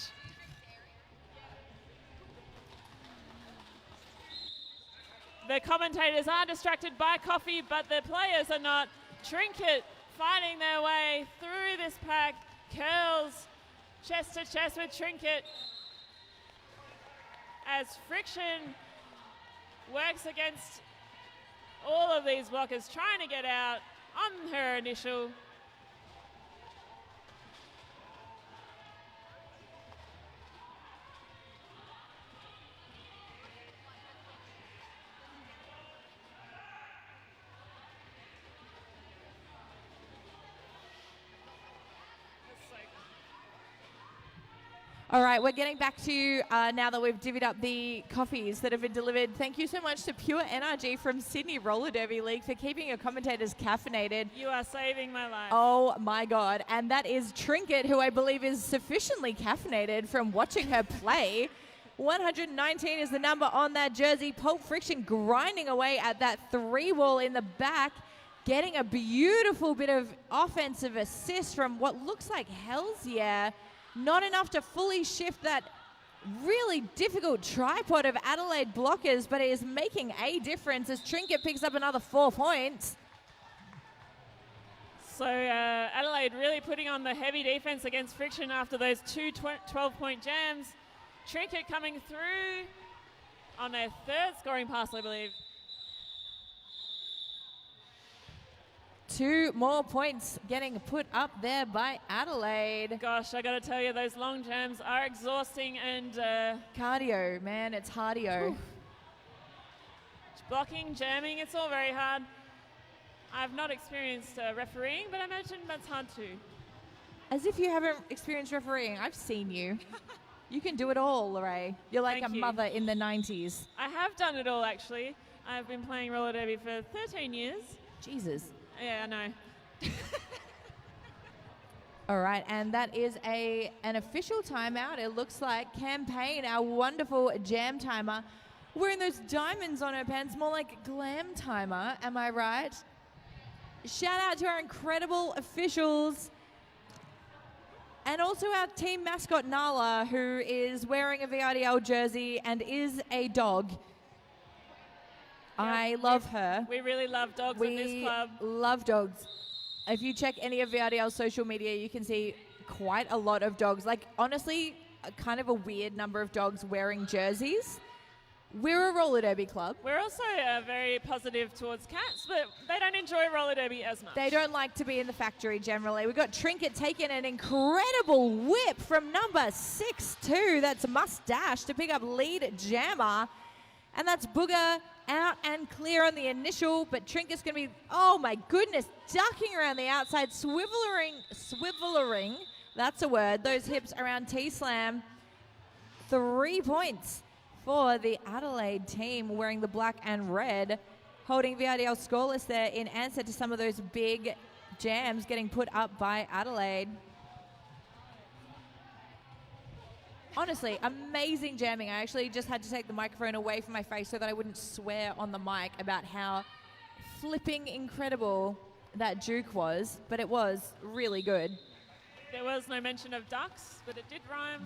The commentators are distracted by coffee, but the players are not. Trinket fighting their way through this pack. Curls chest to chest with Trinket as Friction works against all of these blockers, trying to get out on her initial. All right, we're getting back to you now that we've divvied up the coffees that have been delivered. Thank you so much to Pure NRG from Sydney Roller Derby League for keeping your commentators caffeinated. You are saving my life. Oh my God. And that is Trinket, who I believe is sufficiently caffeinated from watching her play. 119 is the number on that jersey. Pulp Friction grinding away at that 3-wall in the back, getting a beautiful bit of offensive assist from what looks like Hells Yeah. Not enough to fully shift that really difficult tripod of Adelaide blockers, but it is making a difference as Trinket picks up another 4 points. So Adelaide really putting on the heavy defense against Friction after those two 12-point jams. Trinket coming through on their third scoring pass, I believe. 2 more points getting put up there by Adelaide. Gosh, I got to tell you, those long jams are exhausting and... cardio, man, it's cardio. Blocking, jamming, it's all very hard. I've not experienced refereeing, but I imagine that's hard too. As if you haven't experienced refereeing. I've seen you. You can do it all, Lorraine. You're like Thank a you. mother in the 90s. I have done it all, actually. I've been playing roller derby for 13 years. Jesus. Yeah, I know. All right, and that is an official timeout. It looks like Campaign, our wonderful jam timer, wearing those diamonds on her pants, more like glam timer, am I right? Shout out to our incredible officials and also our team mascot Nala, who is wearing a VRDL jersey and is a dog. I love her. We really love dogs in this club. We love dogs. If you check any of VRDL's social media, you can see quite a lot of dogs. Like, honestly, kind of a weird number of dogs wearing jerseys. We're a roller derby club. We're also very positive towards cats, but they don't enjoy roller derby as much. They don't like to be in the factory generally. We've got Trinket taking an incredible whip from number 6'2". That's Mustache to pick up lead jammer. And that's Booger out and clear on the initial, but Trinket's going to be, oh my goodness, ducking around the outside, swiveling, that's a word, those hips around T-Slam. 3 points for the Adelaide team wearing the black and red, holding VRDL scoreless there in answer to some of those big jams getting put up by Adelaide. Honestly, amazing jamming. I actually just had to take the microphone away from my face so that I wouldn't swear on the mic about how flipping incredible that juke was, but it was really good. There was no mention of ducks, but it did rhyme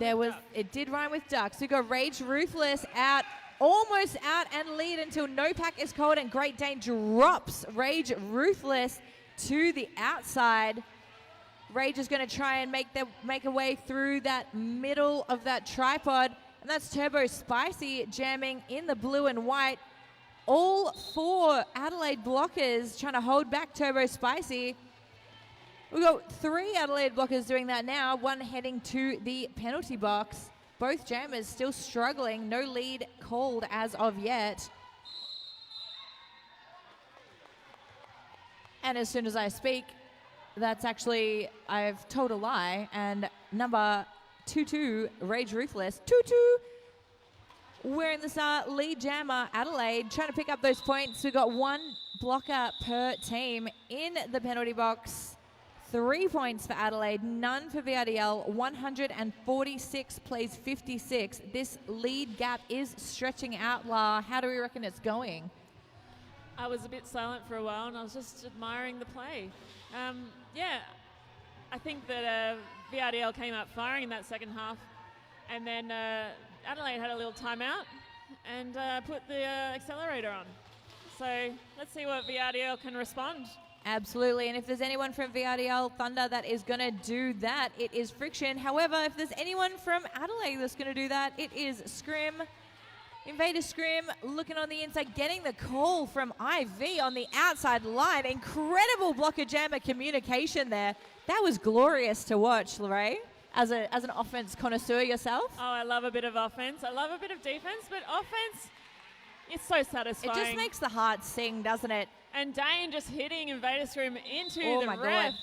It did rhyme with ducks. We got Rage Ruthless out, almost out and lead until no pack is called, and Great Dane drops Rage Ruthless to the outside. Rage is going to try and make a way through that middle of that tripod, and that's Turbo Spicy jamming in the blue and white. All 4 Adelaide blockers trying to hold back Turbo Spicy. We've got 3 Adelaide blockers doing that now, 1 heading to the penalty box. Both jammers still struggling, no lead called as of yet. And as soon as I speak, that's actually, I've told a lie, and number 22, Rage Ruthless, 22, wearing the lead jammer, Adelaide, trying to pick up those points. We've got 1 blocker per team in the penalty box. 3 points for Adelaide, none for VRDL, 146 plays 56. This lead gap is stretching out, La. How do we reckon it's going? I was a bit silent for a while, and I was just admiring the play. Yeah, I think that VRDL came up firing in that second half, and then Adelaide had a little timeout and put the accelerator on. So let's see what VRDL can respond. Absolutely, and if there's anyone from VRDL Thunder that is going to do that, it is Friction. However, if there's anyone from Adelaide that's going to do that, it is Scrim. Invader Scrim looking on the inside, getting the call from IV on the outside line. Incredible blocker jammer communication there. That was glorious to watch, Lorraine, as an offense connoisseur yourself. Oh, I love a bit of offense. I love a bit of defense, but offense, it's so satisfying. It just makes the heart sing, doesn't it? And Dane just hitting Invader Scrim into the my ref. God.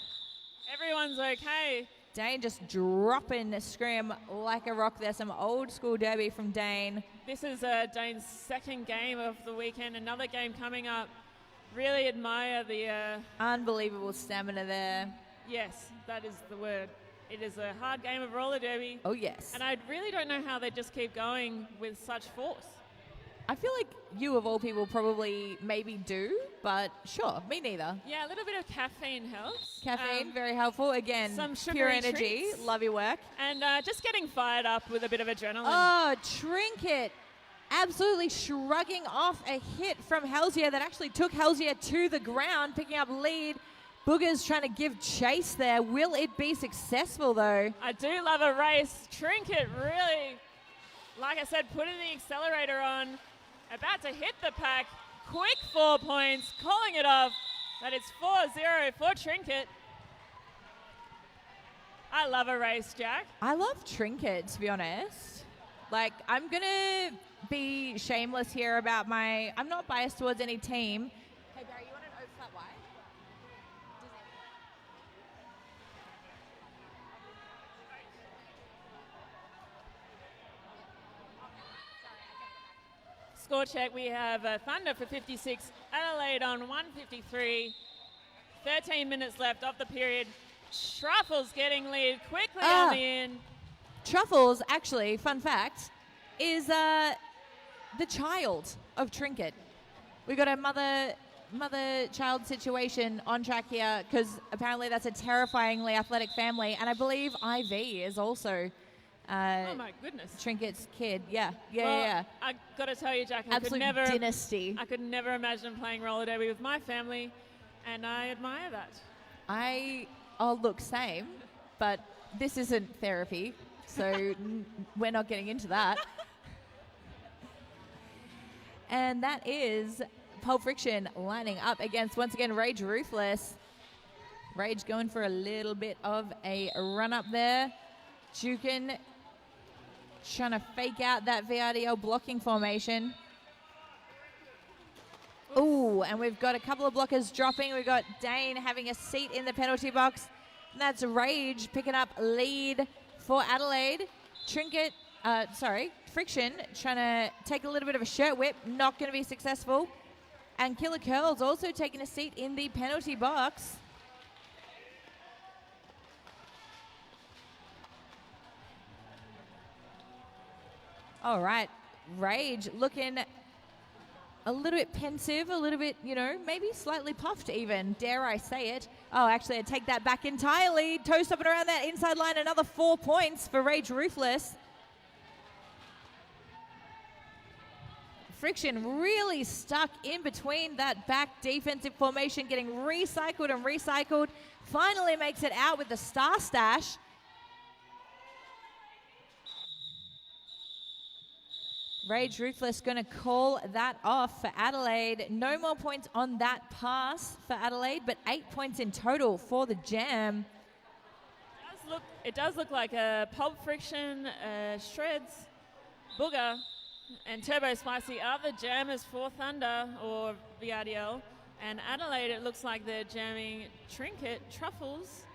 Everyone's okay. Dane just dropping scrim like a rock there. Some old school derby from Dane. This is Dane's second game of the weekend. Another game coming up. Really admire the... Unbelievable stamina there. Yes, that is the word. It is a hard game of roller derby. Oh, yes. And I really don't know how they just keep going with such force. I feel like you, of all people, probably maybe do, but sure, me neither. Yeah, a little bit of caffeine helps. Caffeine, very helpful. Again, some pure sugary energy. treats. Love your work. And just getting fired up with a bit of adrenaline. Oh, Trinket absolutely shrugging off a hit from Helsier that actually took Helsier to the ground, picking up lead. Booger's trying to give chase there. Will it be successful, though? I do love a race. Trinket really, like I said, putting the accelerator on. About to hit the pack. Quick 4 points. Calling it off. That is 4-0 for Trinket. I love a race, Jack. I love Trinket, to be honest. Like, I'm going to be shameless here about I'm not biased towards any team. Hey, Barry, you want an O flat wide? Score check, we have Thunder for 56, Adelaide on 153. 13 minutes left of the period. Truffles getting lead quickly on the in. Truffles, actually, fun fact, is the child of Trinket. We got a mother-child situation on track here because apparently that's a terrifyingly athletic family, and I believe Ivy is also Oh my goodness. Trinket's kid. Yeah. I got to tell you, Jack, Absolute dynasty. I could never imagine playing roller derby with my family, and I admire that. Look, same, but this isn't therapy, so we're not getting into that. And that is Pulp Friction lining up against, once again, Rage Ruthless. Rage going for a little bit of a run up there. Jukin trying to fake out that VRDL blocking formation. Ooh, and we've got a couple of blockers dropping. We've got Dane having a seat in the penalty box. And that's Rage picking up lead for Adelaide. Friction trying to take a little bit of a shirt whip. Not going to be successful. And Killer Curls also taking a seat in the penalty box. All right, Rage looking a little bit pensive, a little bit, maybe slightly puffed even, dare I say it. Oh, actually, I take that back entirely. Toe stopping around that inside line, another 4 points for Rage Ruthless. Friction really stuck in between that back defensive formation, getting recycled and recycled. Finally makes it out with the Star Stash. Rage Ruthless going to call that off for Adelaide. No more points on that pass for Adelaide, but 8 points in total for the Jam. It does look like a Pulp Friction, Shreds, Booger, and Turbo Spicy are the jammers for Thunder or VRDL. And Adelaide, it looks like they're jamming Trinket, Truffles,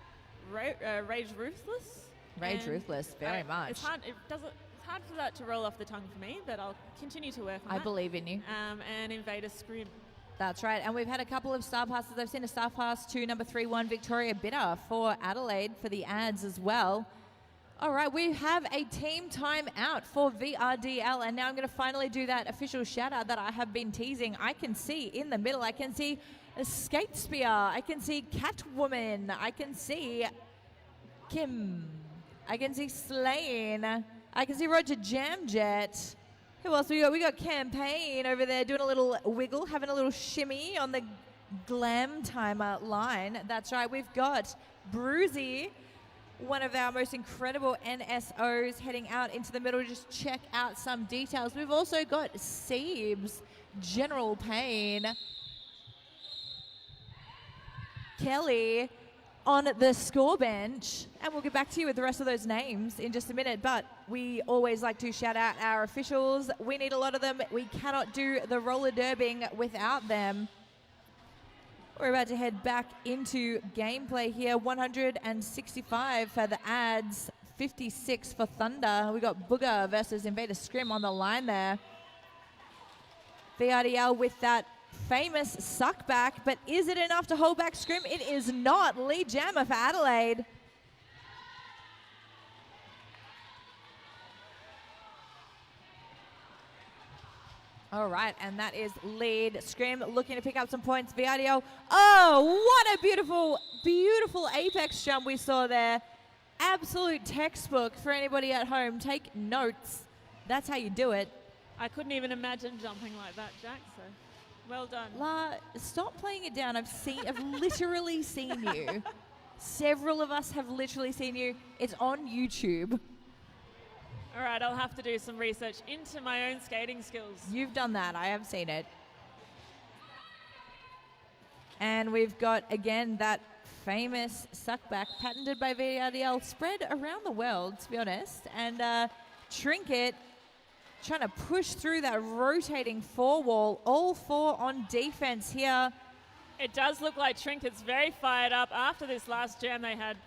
Rage Ruthless. Rage Ruthless, very much. It's hard for that to roll off the tongue for me, but I'll continue to work on that. I believe in you. And Invader Scrim. That's right. And we've had a couple of star passes. I've seen a star pass to number 3-1 Victoria Bitter for Adelaide for the ads as well. All right, we have a team time out for VRDL, and now I'm going to finally do that official shout out that I have been teasing. I can see in the middle, I can see a Skate Spear, I can see Catwoman, I can see Kim, I can see Slane, I can see Roger Jamjet. Who else we got? We got Campaign over there doing a little wiggle, having a little shimmy on the Glam Timer line. That's right, we've got Bruzy, one of our most incredible NSOs, heading out into the middle to just check out some details. We've also got Siebes, General Pain, Kelly on the score bench, and we'll get back to you with the rest of those names in just a minute, but we always like to shout out our officials. We need a lot of them. We cannot do the roller derbying without them. We're about to head back into gameplay here. 165 for the Ads, 56 for Thunder. We got Booger versus Invader Scrim on the line there. VRDL with that famous suck back, but is it enough to hold back Scrim? It is not. Lead jammer for Adelaide. All right, and that is lead. Scrim looking to pick up some points. VRDL. Oh, what a beautiful, beautiful apex jump we saw there. Absolute textbook for anybody at home. Take notes. That's how you do it. I couldn't even imagine jumping like that, Jack, so well done. La, stop playing it down. I've literally seen you. Several of us have literally seen you. It's on YouTube. All right, I'll have to do some research into my own skating skills. You've done that. I have seen it. And we've got, again, that famous suckback patented by VRDL, spread around the world, to be honest. And Trinket trying to push through that rotating four wall. All four on defense here. It does look like Trinket's very fired up after this last jam they had.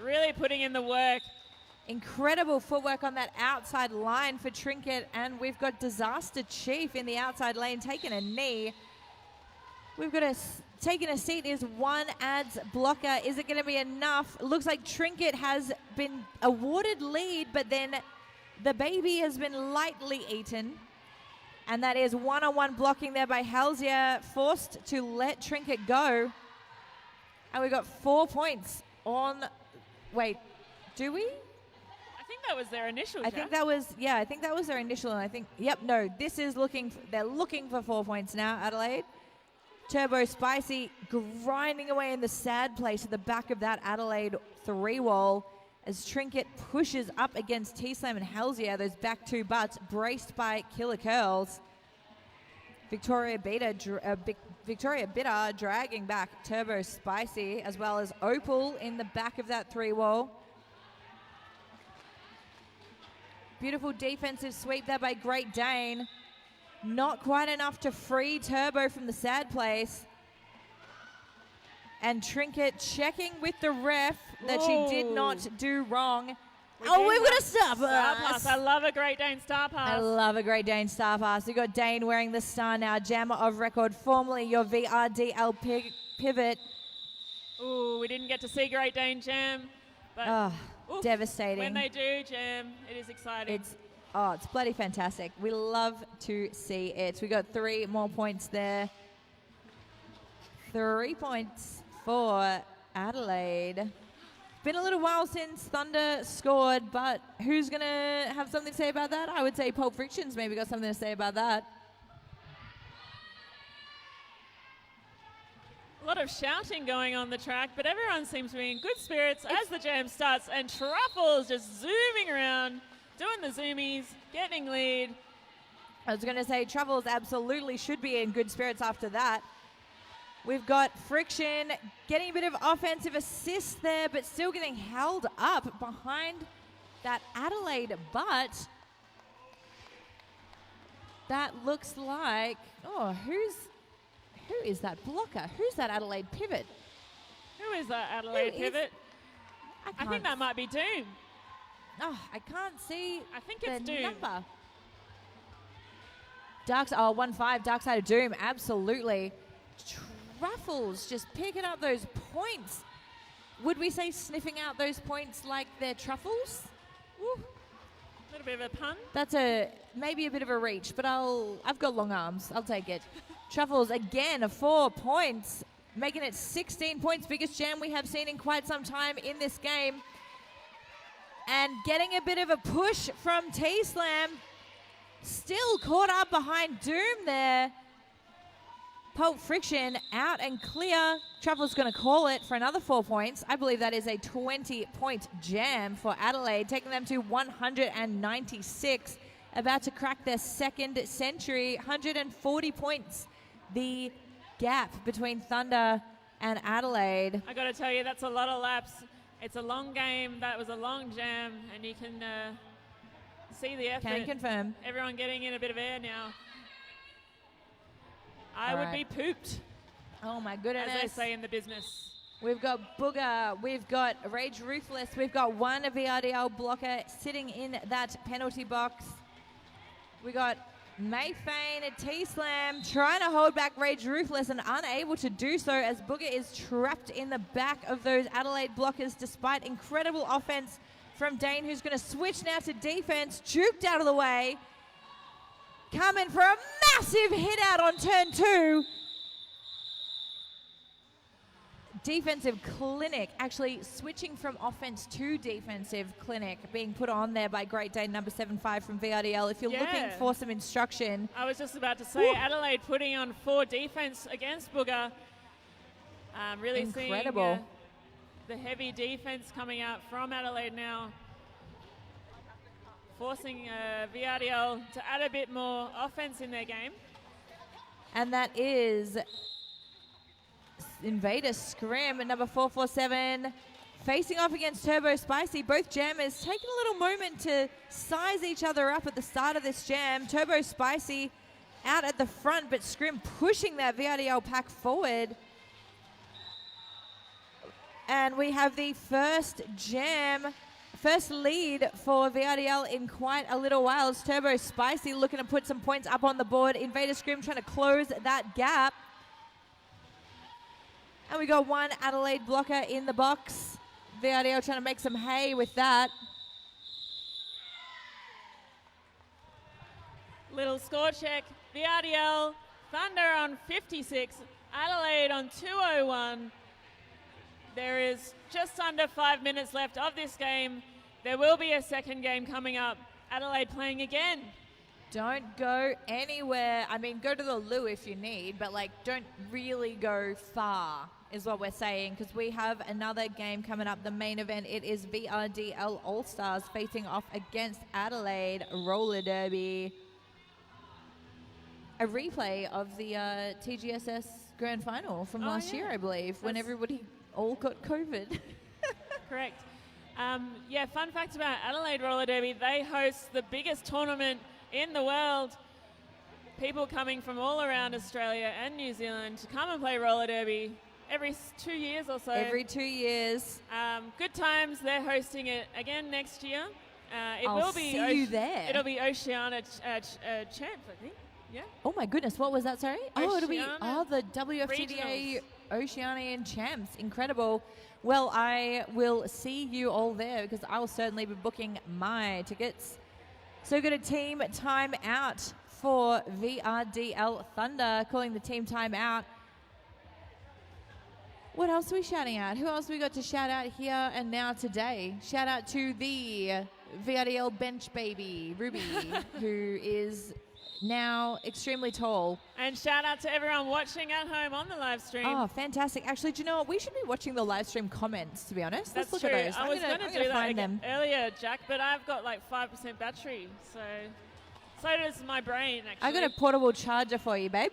Really putting in the work. Incredible footwork on that outside line for Trinket, and we've got Disaster Chief in the outside lane taking a knee. We've got taking a seat is one Ads blocker. Is it going to be enough? It looks like Trinket has been awarded lead, but then the baby has been lightly eaten. And that is one-on-one blocking there by Halzia, forced to let Trinket go. And we've got 4 points on... Wait, do we? I think that was their initial. I think that was their initial, and I think, yep, no, this is they're looking for 4 points now, Adelaide. Turbo Spicy grinding away in the sad place at the back of that Adelaide 3-wall as Trinket pushes up against T-Slam and Halzia, those back two butts, braced by Killer Curls. Victoria Bitter dragging back Turbo Spicy, as well as Opal in the back of that 3-wall. Beautiful defensive sweep there by Great Dane. Not quite enough to free Turbo from the sad place. And Trinket checking with the ref that she did not do wrong. We've got a star pass. I love a Great Dane star pass. I love a Great Dane star pass. We've got Dane wearing the star now. Jammer of record, formerly your VRDL pivot. Ooh, we didn't get to see Great Dane jam. But devastating. When they do jam, it is exciting. It's bloody fantastic. We love to see it. We got 3 more points there. 3 points for Adelaide. Been a little while since Thunder scored, but who's going to have something to say about that? I would say Pulp Friction's maybe got something to say about that. A lot of shouting going on the track, but everyone seems to be in good spirits as the jam starts, and Truffles just zooming around, doing the zoomies, getting lead. I was going to say Truffles absolutely should be in good spirits after that. We've got Friction getting a bit of offensive assist there, but still getting held up behind that Adelaide butt. That looks like, who is that blocker? Who's that Adelaide pivot? Who is that Adelaide pivot? I think that might be Doom. Oh, I can't see. I think it's Doom. Number. 1-5, Dark Side of Doom, absolutely. Truffles just picking up those points. Would we say sniffing out those points like they're truffles? Woo. A little bit of a pun. That's maybe a bit of a reach, but I've got long arms. I'll take it. Truffles again, 4 points, making it 16 points, biggest jam we have seen in quite some time in this game. And getting a bit of a push from T-Slam. Still caught up behind Doom there. Pulp Friction out and clear. Truffles going to call it for another 4 points. I believe that is a 20-point jam for Adelaide, taking them to 196. About to crack their second century, 140 points. The gap between Thunder and Adelaide. I got to tell you, that's a lot of laps. It's a long game. That was a long jam, and you can see the effort. Can confirm. Everyone getting in a bit of air now. I would be pooped. Oh my goodness. As they say in the business. We've got Booger, we've got Rage Ruthless, we've got one VRDL blocker sitting in that penalty box. We got Mayfane and T-Slam trying to hold back Rage Ruthless and unable to do so as Booger is trapped in the back of those Adelaide blockers despite incredible offense from Dane, who's going to switch now to defense, juked out of the way. Coming for a massive hit out on turn 2. Defensive clinic, actually switching from offense to defensive clinic, being put on there by Great Dane number 75 from VRDL. If you're looking for some instruction. I was just about to say, Adelaide putting on 4 defense against Booger. Really incredible. Seeing the heavy defense coming out from Adelaide now. Forcing VRDL to add a bit more offense in their game. And that is Invader Scrim at number 447 facing off against Turbo Spicy. Both jammers taking a little moment to size each other up at the start of this jam. Turbo Spicy out at the front, but Scrim pushing that VRDL pack forward. And we have the first lead for VRDL in quite a little while. It's Turbo Spicy looking to put some points up on the board. Invader Scrim trying to close that gap. And we got one Adelaide blocker in the box. VRDL trying to make some hay with that. Little score check. VRDL, Thunder on 56, Adelaide on 201. There is just under 5 minutes left of this game. There will be a second game coming up. Adelaide playing again. Don't go anywhere. I mean, go to the loo if you need, but like, don't really go far is what we're saying, because we have another game coming up, the main event. It is VRDL All-Stars facing off against Adelaide Roller Derby. A replay of the TGSS Grand Final from last year, I believe, when everybody all got COVID. Correct. Fun fact about Adelaide Roller Derby, they host the biggest tournament in the world. People coming from all around Australia and New Zealand to come and play roller derby every 2 years or so. Every 2 years. Good times. They're hosting it again next year. I'll see you there. It'll be Oceania Champs, I think. Yeah. Oh my goodness, what was that, sorry? It'll be the WFTDA Regionals. Oceanian Champs. Incredible. Well, I will see you all there because I will certainly be booking my tickets. So got a team timeout for VRDL Thunder, calling the team timeout. What else are we shouting out? Who else we got to shout out here and now today? Shout out to the VRDL bench baby, Ruby, who is now extremely tall. And shout out to everyone watching at home on the live stream. Oh, fantastic. Actually, do you know what? We should be watching the live stream comments, to be honest. That's Let's true. look at those. I was going to do that find them. earlier, Jack, but I've got like 5% battery, so does my brain, actually. I got a portable charger for you, babe.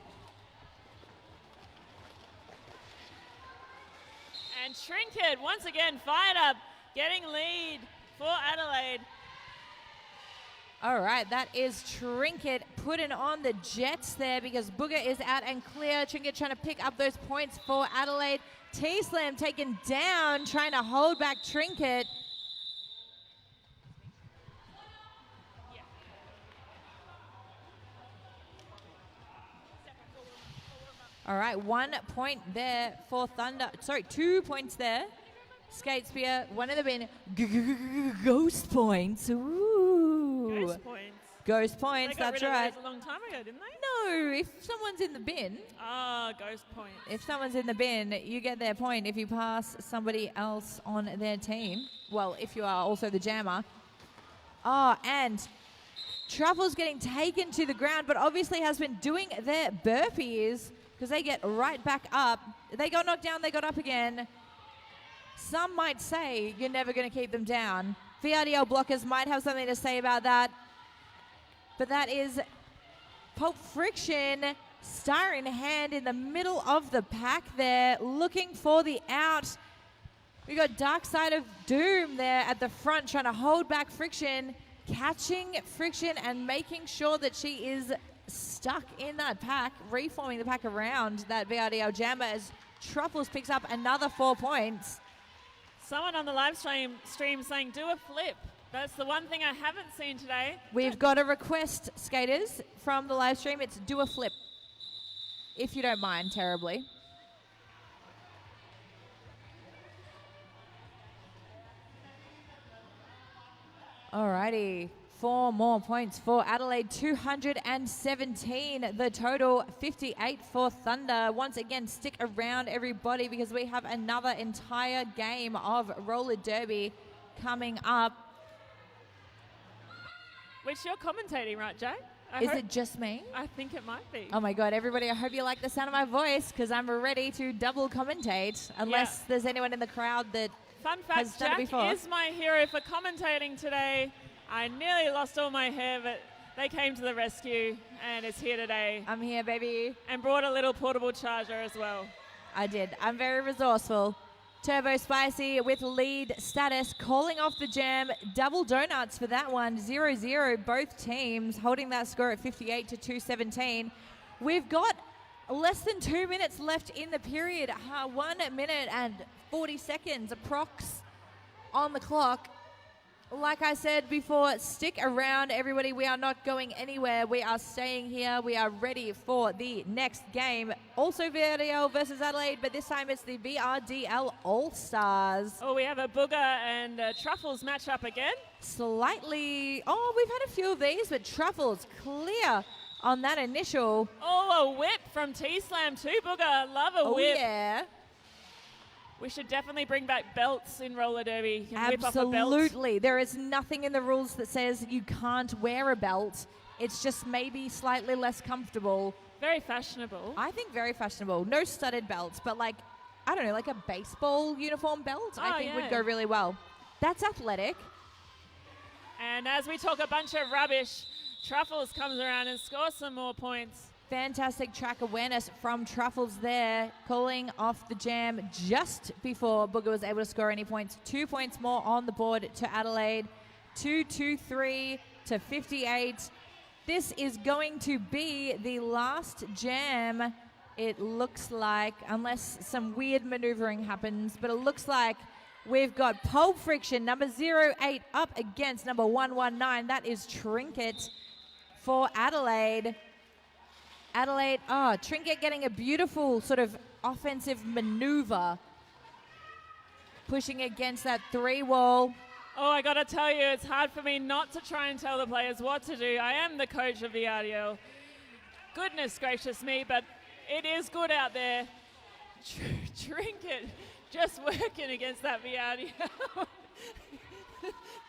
And Trinket, once again, fired up, getting lead for Adelaide. All right, that is Trinket putting on the Jets there because Booger is out and clear. Trinket trying to pick up those points for Adelaide. T-Slam taken down, trying to hold back Trinket. All right, 1 point there for Thunder. Sorry, 2 points there. Skate Spear, one of them in ghost points. Ooh. Ghost points. Ghost points, They got that's rid of right. those a long time ago, didn't they? No, if someone's in the bin. Ghost points. If someone's in the bin, you get their point if you pass somebody else on their team. Well, if you are also the jammer. And Truffle's getting taken to the ground, but obviously has been doing their burpees because they get right back up. They got knocked down, they got up again. Some might say you're never going to keep them down. VRDL blockers might have something to say about that. But that is Pulp Friction, star in hand in the middle of the pack there, looking for the out. We got Dark Side of Doom there at the front trying to hold back Friction, catching Friction and making sure that she is stuck in that pack, reforming the pack around that VRDL jammer as Truffles picks up another 4 points. Someone on the live stream saying, do a flip. That's the one thing I haven't seen today. We've got a request, skaters, from the live stream. It's do a flip, if you don't mind terribly. Alrighty, 4 more points for Adelaide, 217 the total, 58 for Thunder. Once again, stick around everybody because we have another entire game of roller derby coming up. Which you're commentating, right, Jay? Is it just me? I think it might be. Oh my God, everybody, I hope you like the sound of my voice because I'm ready to double commentate unless there's anyone in the crowd that Fun fact, Jack is my hero for commentating today. I nearly lost all my hair, but they came to the rescue and is here today. I'm here, baby. And brought a little portable charger as well. I did. I'm very resourceful. Turbo Spicy with lead status, calling off the jam. Double donuts for that one. 0-0, both teams holding that score at 58 to 217. We've got less than 2 minutes left in the period. 1 minute and 40 seconds approx on the clock. Like I said before, stick around, everybody. We are not going anywhere. We are staying here. We are ready for the next game. Also VRDL versus Adelaide, but this time it's the VRDL All-Stars. Oh, we have a Booger and Truffles match up again. Slightly, we've had a few of these, but Truffles clear on that initial. Oh, a whip from T-Slam too, Booger. Love a whip. Oh, yeah. We should definitely bring back belts in roller derby. You can whip off a belt. Absolutely. There is nothing in the rules that says you can't wear a belt. It's just maybe slightly less comfortable. Very fashionable. I think very fashionable. No studded belts, but like, I don't know, like a baseball uniform belt, I think would go really well. That's athletic. And as we talk a bunch of rubbish, Truffles comes around and scores some more points. Fantastic track awareness from Truffles there, calling off the jam just before Booger was able to score any points. 2 points more on the board to Adelaide, 2-2-3 to 58. This is going to be the last jam, it looks like, unless some weird maneuvering happens, but it looks like we've got Pole Friction, number 08, up against number 119. That is Trinket for Adelaide. Trinket getting a beautiful sort of offensive maneuver, pushing against that 3-wall. Oh, I got to tell you, it's hard for me not to try and tell the players what to do. I am the coach of the RDL. Goodness gracious me, but it is good out there. Trinket just working against that VRDL.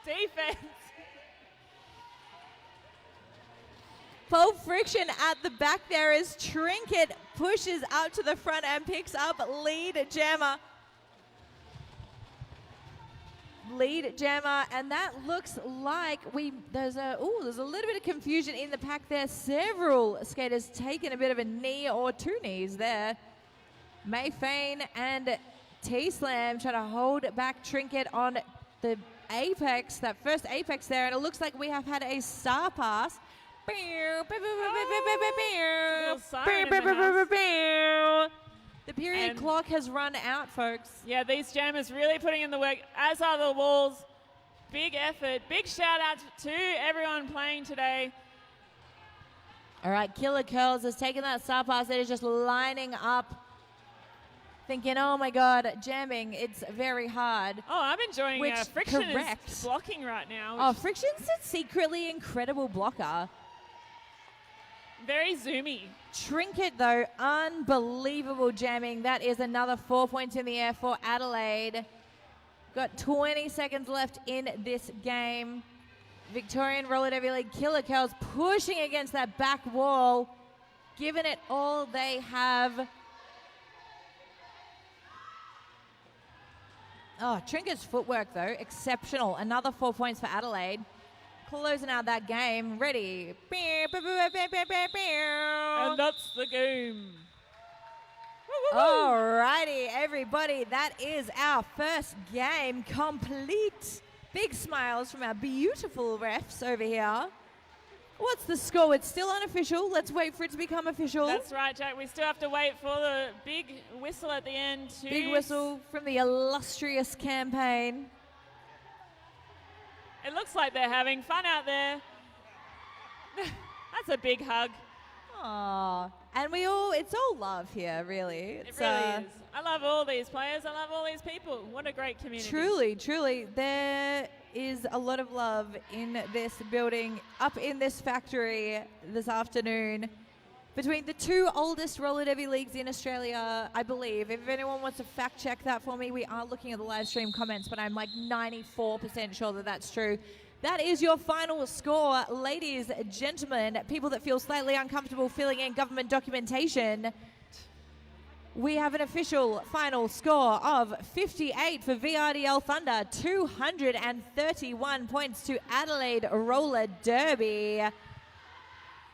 Defense. Pole Friction at the back there as Trinket pushes up to the front and picks up lead jammer. And that looks like there's a little bit of confusion in the pack there. Several skaters taking a bit of a knee or 2 knees there. Mayfane and T-Slam trying to hold back Trinket on the apex, that first apex there, and it looks like we have had a star pass. The period clock has run out, folks. Yeah, these jammers really putting in the work, as are the walls. Big effort. Big shout out to everyone playing today. All right, Killer Curls has taken that star pass. It is just lining up, thinking, oh my God, jamming, it's very hard. Oh, I'm enjoying Friction is blocking right now. Oh, Friction's a secretly incredible blocker. Very zoomy. Trinket, though, unbelievable jamming. That is another 4 points in the air for Adelaide. Got 20 seconds left in this game. Victorian Roller Derby League Killer Curls pushing against that back wall, giving it all they have. Oh, Trinket's footwork, though, exceptional. Another 4 points for Adelaide. Closing out that game. Ready. And that's the game. Alrighty, everybody. That is our first game complete. Big smiles from our beautiful refs over here. What's the score? It's still unofficial. Let's wait for it to become official. That's right, Jack. We still have to wait for the big whistle at the end. Big whistle from the illustrious campaign. It looks like they're having fun out there. That's a big hug. Aww. And it's all love here, really. It really is. I love all these players. I love all these people. What a great community. Truly, truly. There is a lot of love in this building, up in this factory this afternoon. Between the two oldest roller derby leagues in Australia, I believe. If anyone wants to fact check that for me, we are looking at the live stream comments, but I'm like 94% sure that that's true. That is your final score, ladies, gentlemen, people that feel slightly uncomfortable filling in government documentation. We have an official final score of 58 for VRDL Thunder, 231 points to Adelaide Roller Derby.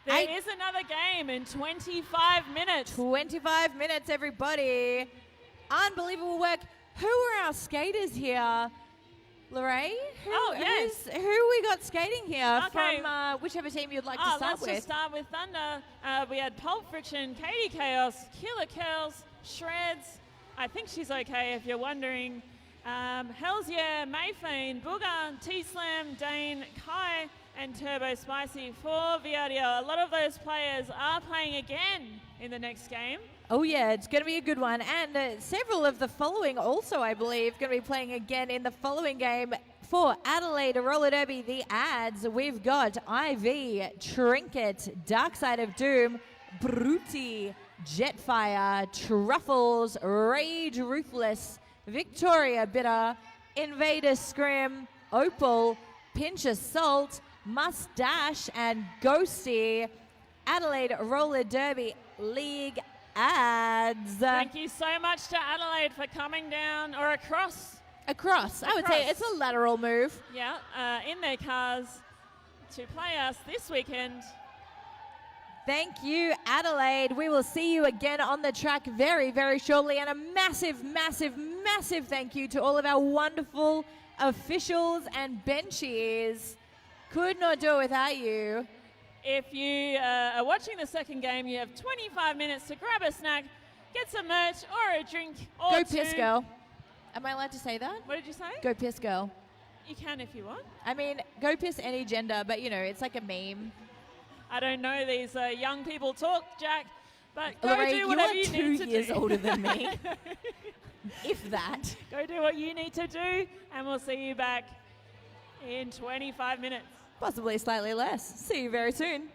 There is another game in 25 minutes. 25 minutes, everybody. Unbelievable work. Who are our skaters here? Lorraine? Who we got skating here from whichever team you'd like to start with? Let's just start with Thunder. We had Pulp Friction, Katie Chaos, Killer Curls, Shreds. I think she's okay if you're wondering. Hells Yeah, Mayfane, Booger, T-Slam, Dane, Kai, and Turbo Spicy for VRDL. A lot of those players are playing again in the next game. Oh yeah, it's going to be a good one. And several of the following also, I believe, going to be playing again in the following game. For Adelaide Roller Derby, the ads, we've got IV, Trinket, Dark Side of Doom, Bruti, Jetfire, Truffles, Rage Ruthless, Victoria Bitter, Invader Scrim, Opal, Pinch of Salt, Mustache, and Ghosty. Adelaide Roller Derby League ads. Thank you so much to Adelaide for coming down or across. I would say it's a lateral move. Yeah, in their cars to play us this weekend. Thank you, Adelaide. We will see you again on the track very, very shortly. And a massive, massive, massive thank you to all of our wonderful officials and benchies. Could not do it without you. If you are watching the second game, you have 25 minutes to grab a snack, get some merch or a drink or Go piss, girl. Am I allowed to say that? What did you say? Go piss, girl. You can if you want. I mean, go piss any gender, but you know, it's like a meme. I don't know these young people talk, Jack, but go Lorraine, do whatever you need to do. you are 2 years older than me. If that. Go do what you need to do, and we'll see you back in 25 minutes. Possibly slightly less. See you very soon.